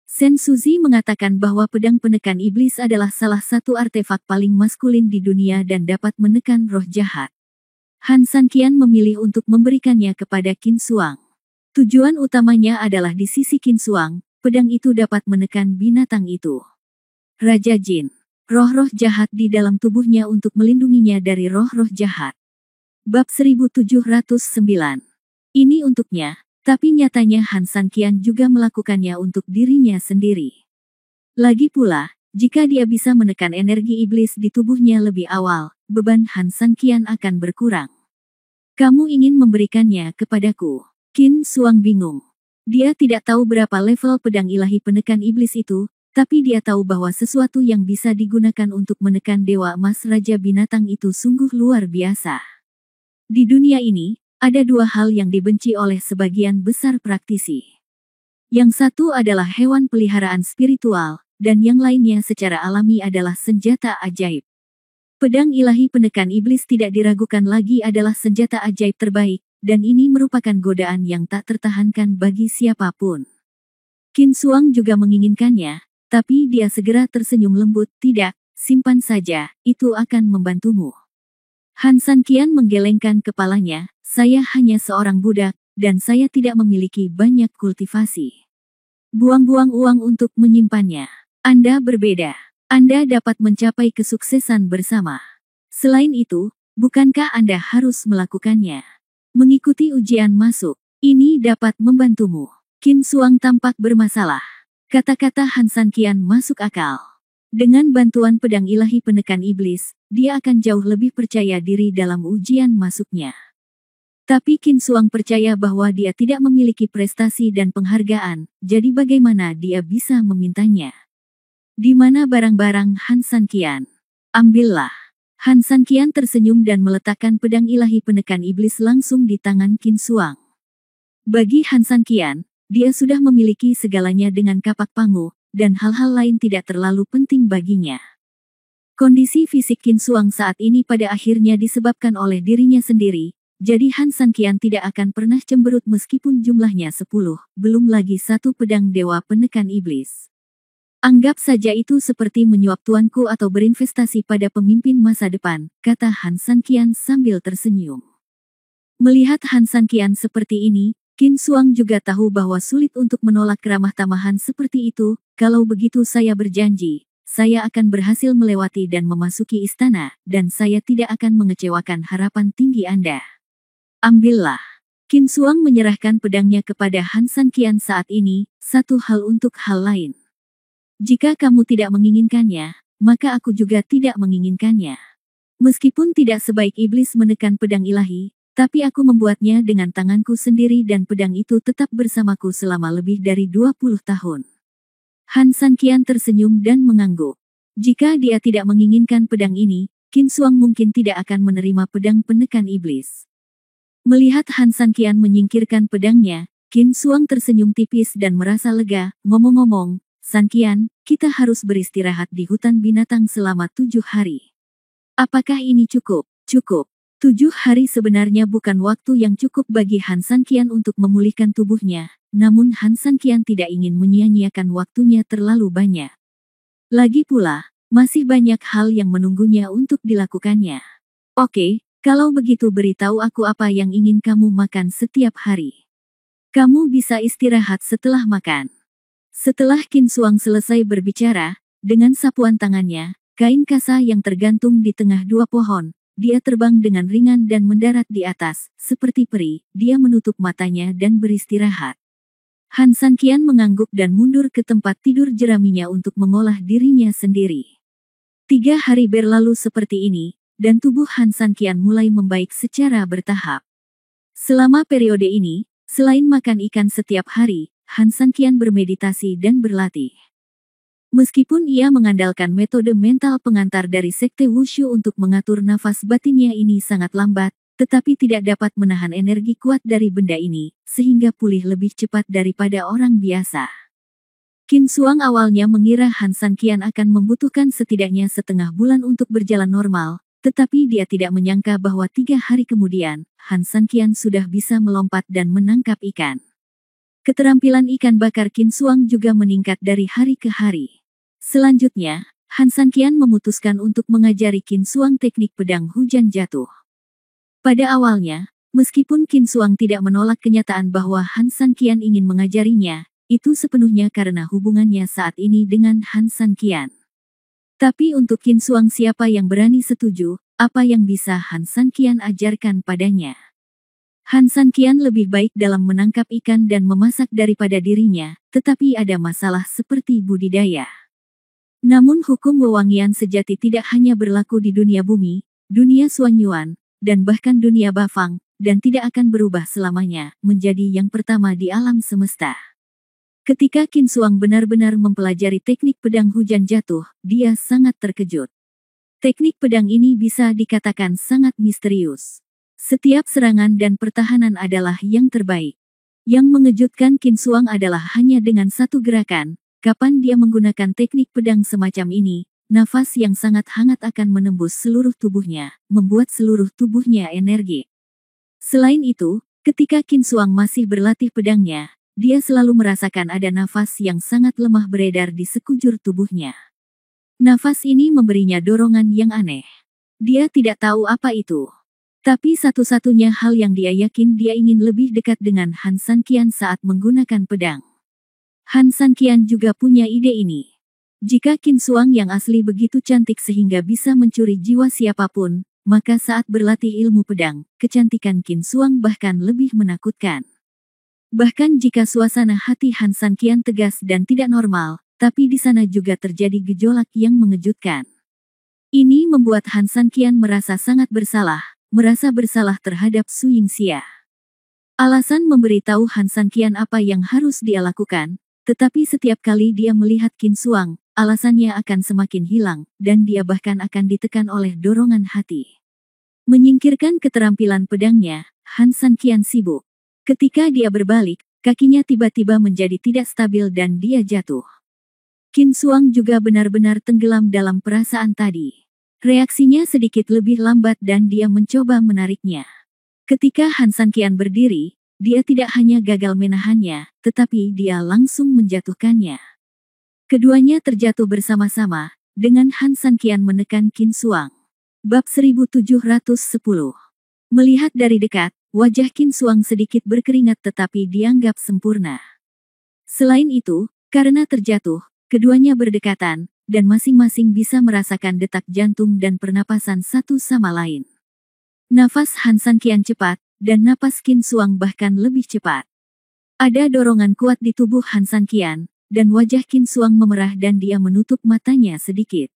Sen Suzy mengatakan bahwa pedang penekan iblis adalah salah satu artefak paling maskulin di dunia dan dapat menekan roh jahat. Han Sanqian memilih untuk memberikannya kepada Qin Xuang. Tujuan utamanya adalah di sisi Qin Xuang, pedang itu dapat menekan binatang itu. Raja Jin. Roh-roh jahat di dalam tubuhnya untuk melindunginya dari roh-roh jahat. Bab 1709. Ini untuknya, tapi nyatanya Han Sanqian juga melakukannya untuk dirinya sendiri. Lagi pula, jika dia bisa menekan energi iblis di tubuhnya lebih awal, beban Han Sanqian akan berkurang. Kamu ingin memberikannya kepadaku? Qin Xuang bingung. Dia tidak tahu berapa level pedang ilahi penekan iblis itu, tapi dia tahu bahwa sesuatu yang bisa digunakan untuk menekan Dewa Emas Raja Binatang itu sungguh luar biasa. Di dunia ini, ada dua hal yang dibenci oleh sebagian besar praktisi. Yang satu adalah hewan peliharaan spiritual, dan yang lainnya secara alami adalah senjata ajaib. Pedang ilahi penekan iblis tidak diragukan lagi adalah senjata ajaib terbaik, dan ini merupakan godaan yang tak tertahankan bagi siapapun. Qin Xuang juga menginginkannya, tapi dia segera tersenyum lembut, tidak, simpan saja, itu akan membantumu. Han Sanqian menggelengkan kepalanya, saya hanya seorang budak, dan saya tidak memiliki banyak kultivasi. Buang-buang uang untuk menyimpannya. Anda berbeda. Anda dapat mencapai kesuksesan bersama. Selain itu, bukankah Anda harus melakukannya? Mengikuti ujian masuk, ini dapat membantumu. Qin Xuang tampak bermasalah. Kata-kata Han Sanqian masuk akal. Dengan bantuan pedang ilahi penekan iblis, dia akan jauh lebih percaya diri dalam ujian masuknya. Tapi Qin Xuang percaya bahwa dia tidak memiliki prestasi dan penghargaan, jadi bagaimana dia bisa memintanya? Di mana barang-barang Han Sanqian? Ambillah. Han Sanqian tersenyum dan meletakkan pedang ilahi penekan iblis langsung di tangan Qin Xuang. Bagi Han Sanqian, dia sudah memiliki segalanya dengan kapak pangu, dan hal-hal lain tidak terlalu penting baginya. Kondisi fisik Qin Xuang saat ini pada akhirnya disebabkan oleh dirinya sendiri, jadi Han Sanqian tidak akan pernah cemberut meskipun jumlahnya 10, belum lagi satu pedang dewa penekan iblis. Anggap saja itu seperti menyuap tuanku atau berinvestasi pada pemimpin masa depan, kata Han Sanqian sambil tersenyum. Melihat Han Sanqian seperti ini, Qin Xuang juga tahu bahwa sulit untuk menolak keramah tamahan seperti itu. Kalau begitu saya berjanji, saya akan berhasil melewati dan memasuki istana, dan saya tidak akan mengecewakan harapan tinggi Anda. Ambillah. Qin Xuang menyerahkan pedangnya kepada Han Sanqian saat ini, satu hal untuk hal lain. Jika kamu tidak menginginkannya, maka aku juga tidak menginginkannya. Meskipun tidak sebaik iblis menekan pedang ilahi, tapi aku membuatnya dengan tanganku sendiri dan pedang itu tetap bersamaku selama lebih dari 20 tahun. Han Sanqian tersenyum dan mengangguk. Jika dia tidak menginginkan pedang ini, Qin Xuang mungkin tidak akan menerima pedang penekan iblis. Melihat Han Sanqian menyingkirkan pedangnya, Qin Xuang tersenyum tipis dan merasa lega. Ngomong-ngomong, Sanqian, kita harus beristirahat di hutan binatang selama 7 hari. Apakah ini cukup? Cukup. 7 hari sebenarnya bukan waktu yang cukup bagi Han Sanqian untuk memulihkan tubuhnya, namun Han Sanqian tidak ingin menyia-nyiakan waktunya terlalu banyak. Lagi pula, masih banyak hal yang menunggunya untuk dilakukannya. Oke, Kalau begitu beritahu aku apa yang ingin kamu makan setiap hari. Kamu bisa istirahat setelah makan. Setelah Qin Xuang selesai berbicara, dengan sapuan tangannya, kain kasa yang tergantung di tengah dua pohon, dia terbang dengan ringan dan mendarat di atas, seperti peri. Dia menutup matanya dan beristirahat. Han Sanqian mengangguk dan mundur ke tempat tidur jeraminya untuk mengolah dirinya sendiri. 3 hari berlalu seperti ini, dan tubuh Han Sanqian mulai membaik secara bertahap. Selama periode ini, selain makan ikan setiap hari, Han Sanqian bermeditasi dan berlatih. Meskipun ia mengandalkan metode mental pengantar dari Sekte Wushu untuk mengatur nafas batinnya ini sangat lambat, tetapi tidak dapat menahan energi kuat dari benda ini, sehingga pulih lebih cepat daripada orang biasa. Qin Xuang awalnya mengira Han Sanqian akan membutuhkan setidaknya setengah bulan untuk berjalan normal, tetapi dia tidak menyangka bahwa 3 hari kemudian, Han Sanqian sudah bisa melompat dan menangkap ikan. Keterampilan ikan bakar Qin Xuang juga meningkat dari hari ke hari. Selanjutnya, Han Sanqian memutuskan untuk mengajari Qin Xuang teknik pedang hujan jatuh. Pada awalnya, meskipun Qin Xuang tidak menolak kenyataan bahwa Han Sanqian ingin mengajarinya, itu sepenuhnya karena hubungannya saat ini dengan Han Sanqian. Tapi untuk Qin Xuang siapa yang berani setuju, apa yang bisa Han Sanqian ajarkan padanya? Han Sanqian lebih baik dalam menangkap ikan dan memasak daripada dirinya, tetapi ada masalah seperti budidaya. Namun hukum wewangian sejati tidak hanya berlaku di dunia bumi, dunia Xuanyuan, dan bahkan dunia Bafang, dan tidak akan berubah selamanya, menjadi yang pertama di alam semesta. Ketika Qin Xuang benar-benar mempelajari teknik pedang hujan jatuh, dia sangat terkejut. Teknik pedang ini bisa dikatakan sangat misterius. Setiap serangan dan pertahanan adalah yang terbaik. Yang mengejutkan Qin Xuang adalah hanya dengan satu gerakan, kapan dia menggunakan teknik pedang semacam ini, nafas yang sangat hangat akan menembus seluruh tubuhnya, membuat seluruh tubuhnya energi. Selain itu, ketika Qin Xuang masih berlatih pedangnya, dia selalu merasakan ada nafas yang sangat lemah beredar di sekujur tubuhnya. Nafas ini memberinya dorongan yang aneh. Dia tidak tahu apa itu. Tapi satu-satunya hal yang dia yakin dia ingin lebih dekat dengan Han Sanqian saat menggunakan pedang. Han Sanqian juga punya ide ini. Jika Qin Xuang yang asli begitu cantik sehingga bisa mencuri jiwa siapapun, maka saat berlatih ilmu pedang, kecantikan Qin Xuang bahkan lebih menakutkan. Bahkan jika suasana hati Han Sanqian tegas dan tidak normal, tapi di sana juga terjadi gejolak yang mengejutkan. Ini membuat Han Sanqian merasa sangat bersalah, merasa bersalah terhadap Su Yingxia. Alasan memberitahu Han Sanqian apa yang harus dia lakukan, tetapi setiap kali dia melihat Qin Xuang, alasannya akan semakin hilang, dan dia bahkan akan ditekan oleh dorongan hati. Menyingkirkan keterampilan pedangnya, Han Sanqian sibuk. Ketika dia berbalik, kakinya tiba-tiba menjadi tidak stabil dan dia jatuh. Qin Xuang juga benar-benar tenggelam dalam perasaan tadi. Reaksinya sedikit lebih lambat dan dia mencoba menariknya. Ketika Han Sanqian berdiri, dia tidak hanya gagal menahannya, tetapi dia langsung menjatuhkannya. Keduanya terjatuh bersama-sama, dengan Han Sanqian menekan Qin Xuang. Bab 1710. Melihat dari dekat, wajah Qin Xuang sedikit berkeringat tetapi dianggap sempurna. Selain itu, karena terjatuh, keduanya berdekatan, dan masing-masing bisa merasakan detak jantung dan pernapasan satu sama lain. Nafas Han Sanqian cepat, dan napas Qin Xuang bahkan lebih cepat. Ada dorongan kuat di tubuh Han Sanqian, dan wajah Qin Xuang memerah dan dia menutup matanya sedikit.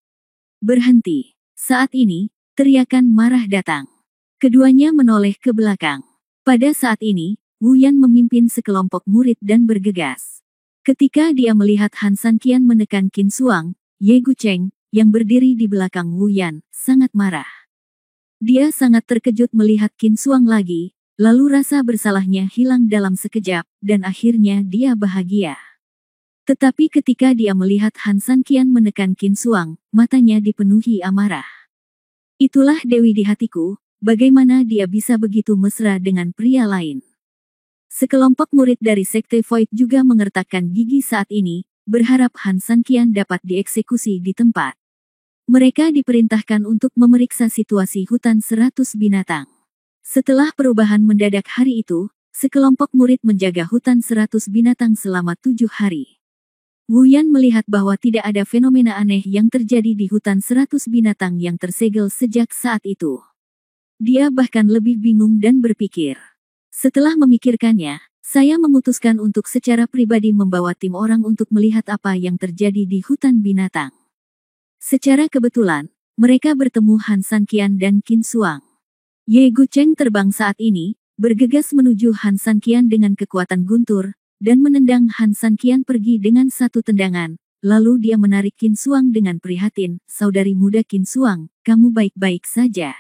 Berhenti. Saat ini, teriakan marah datang. Keduanya menoleh ke belakang. Pada saat ini, Wu Yan memimpin sekelompok murid dan bergegas. Ketika dia melihat Han Sanqian menekan Qin Xuang, Ye Gucheng, yang berdiri di belakang Wu Yan, sangat marah. Dia sangat terkejut melihat Qin Xuang lagi, lalu rasa bersalahnya hilang dalam sekejap, dan akhirnya dia bahagia. Tetapi ketika dia melihat Han Sanqian menekan Qin Xuang, matanya dipenuhi amarah. Itulah Dewi di hatiku, bagaimana dia bisa begitu mesra dengan pria lain. Sekelompok murid dari Sekte Void juga mengertakkan gigi saat ini, berharap Han Sanqian dapat dieksekusi di tempat. Mereka diperintahkan untuk memeriksa situasi hutan 100 binatang. Setelah perubahan mendadak hari itu, sekelompok murid menjaga hutan 100 binatang selama 7 hari. Wu Yan melihat bahwa tidak ada fenomena aneh yang terjadi di hutan 100 binatang yang tersegel sejak saat itu. Dia bahkan lebih bingung dan berpikir. Setelah memikirkannya, saya memutuskan untuk secara pribadi membawa tim orang untuk melihat apa yang terjadi di hutan binatang. Secara kebetulan, mereka bertemu Han Sanqian dan Qin Shuang. Ye Gucheng terbang saat ini, bergegas menuju Han Sanqian dengan kekuatan guntur, dan menendang Han Sanqian pergi dengan satu tendangan, lalu dia menarik Qin Shuang dengan prihatin, "Saudari muda Qin Shuang, kamu baik-baik saja?"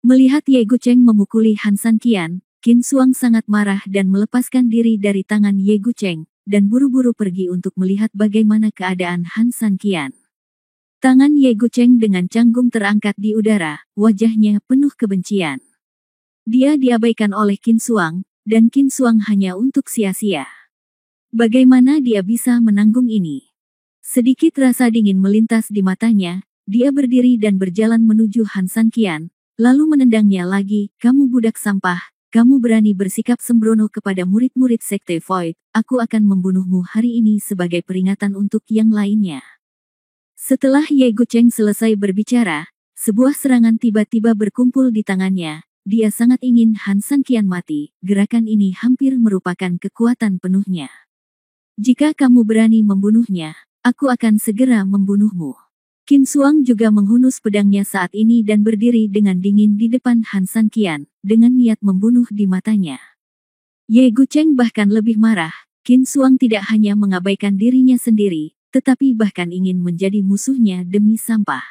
Melihat Ye Gucheng memukuli Han Sanqian, Qin Shuang sangat marah dan melepaskan diri dari tangan Ye Gucheng, dan buru-buru pergi untuk melihat bagaimana keadaan Han Sanqian. Tangan Ye Gucheng dengan canggung terangkat di udara, wajahnya penuh kebencian. Dia diabaikan oleh Qin Shuang, dan Qin Shuang hanya untuk sia-sia. Bagaimana dia bisa menanggung ini? Sedikit rasa dingin melintas di matanya, dia berdiri dan berjalan menuju Han Sanqian, lalu menendangnya lagi, "Kamu budak sampah, kamu berani bersikap sembrono kepada murid-murid Sekte Void, aku akan membunuhmu hari ini sebagai peringatan untuk yang lainnya." Setelah Ye Gucheng selesai berbicara, sebuah serangan tiba-tiba berkumpul di tangannya. Dia sangat ingin Han Sanqian mati, gerakan ini hampir merupakan kekuatan penuhnya. "Jika kamu berani membunuhnya, aku akan segera membunuhmu." Qin Shuang juga menghunus pedangnya saat ini dan berdiri dengan dingin di depan Han Sanqian, dengan niat membunuh di matanya. Ye Gucheng bahkan lebih marah, Qin Shuang tidak hanya mengabaikan dirinya sendiri, tetapi bahkan ingin menjadi musuhnya demi sampah.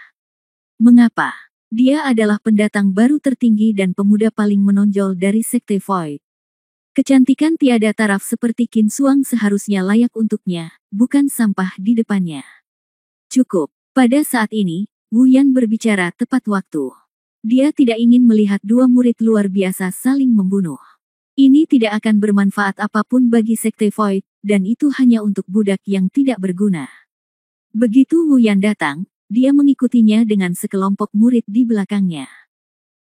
Mengapa? Dia adalah pendatang baru tertinggi dan pemuda paling menonjol dari Sekte Void. Kecantikan tiada taraf seperti Qin Shuang seharusnya layak untuknya, bukan sampah di depannya. Cukup. Pada saat ini, Wu Yan berbicara tepat waktu. Dia tidak ingin melihat dua murid luar biasa saling membunuh. Ini tidak akan bermanfaat apapun bagi Sekte Void, dan itu hanya untuk budak yang tidak berguna. Begitu Wu Yan datang, dia mengikutinya dengan sekelompok murid di belakangnya.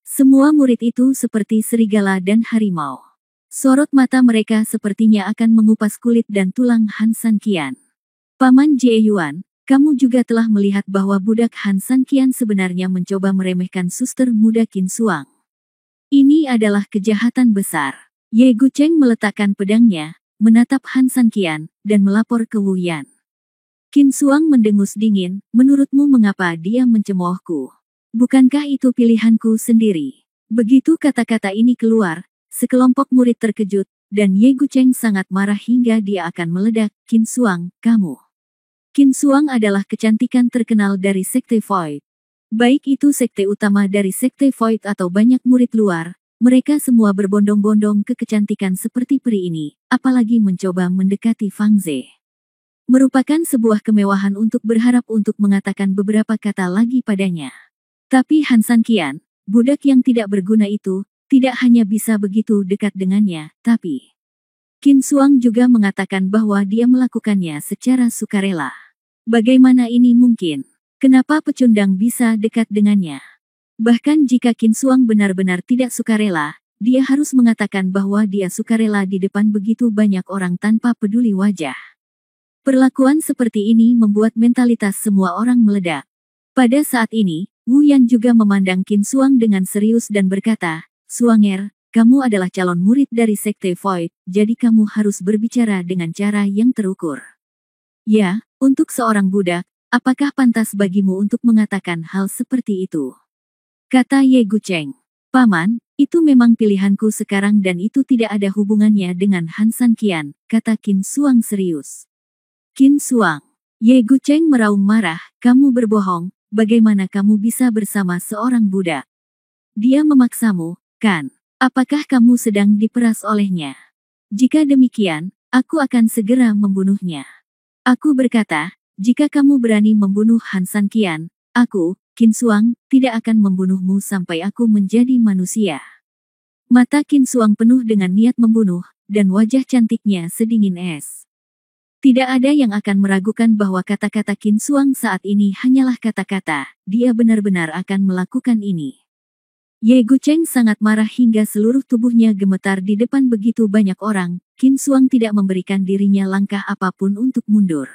Semua murid itu seperti serigala dan harimau. Sorot mata mereka sepertinya akan mengupas kulit dan tulang Han Sanqian. "Paman Jie Yuan, kamu juga telah melihat bahwa budak Han Sanqian sebenarnya mencoba meremehkan suster muda Qin Shuang. Ini adalah kejahatan besar." Ye Gucheng meletakkan pedangnya, menatap Han Sanqian, dan melapor ke Wu Yan. Qin Shuang mendengus dingin, "Menurutmu mengapa dia mencemoohku? Bukankah itu pilihanku sendiri?" Begitu kata-kata ini keluar, sekelompok murid terkejut, dan Ye Gucheng sangat marah hingga dia akan meledak. "Qin Shuang, kamu." Qin Shuang adalah kecantikan terkenal dari Sekte Void. Baik itu sekte utama dari Sekte Void atau banyak murid luar, mereka semua berbondong-bondong ke kecantikan seperti peri ini, apalagi mencoba mendekati Fang Ze. Merupakan sebuah kemewahan untuk berharap untuk mengatakan beberapa kata lagi padanya. Tapi Han Sanqian, budak yang tidak berguna itu, tidak hanya bisa begitu dekat dengannya, tapi Qin Shuang juga mengatakan bahwa dia melakukannya secara sukarela. Bagaimana ini mungkin? Kenapa pecundang bisa dekat dengannya? Bahkan jika Qin Shuang benar-benar tidak sukarela, dia harus mengatakan bahwa dia sukarela di depan begitu banyak orang tanpa peduli wajah. Perlakuan seperti ini membuat mentalitas semua orang meledak. Pada saat ini, Wu Yan juga memandang Qin Shuang dengan serius dan berkata, "Shuanger, kamu adalah calon murid dari Sekte Void, jadi kamu harus berbicara dengan cara yang terukur. Ya, untuk seorang budak, apakah pantas bagimu untuk mengatakan hal seperti itu?" Kata Ye Gucheng. "Paman, itu memang pilihanku sekarang dan itu tidak ada hubungannya dengan Han Sanqian," kata Qin Shuang serius. "Qin Shuang." Ye Gucheng meraung marah, "Kamu berbohong, bagaimana kamu bisa bersama seorang budak? Dia memaksamu, kan? Apakah kamu sedang diperas olehnya? Jika demikian, aku akan segera membunuhnya. Aku berkata, jika kamu berani membunuh Han Sanqian, aku, Qin Shuang, tidak akan membunuhmu sampai aku menjadi manusia." Mata Qin Shuang penuh dengan niat membunuh, dan wajah cantiknya sedingin es. Tidak ada yang akan meragukan bahwa kata-kata Qin Xuang saat ini hanyalah kata-kata, dia benar-benar akan melakukan ini. Ye Gucheng sangat marah hingga seluruh tubuhnya gemetar di depan begitu banyak orang. Qin Xuang tidak memberikan dirinya langkah apapun untuk mundur.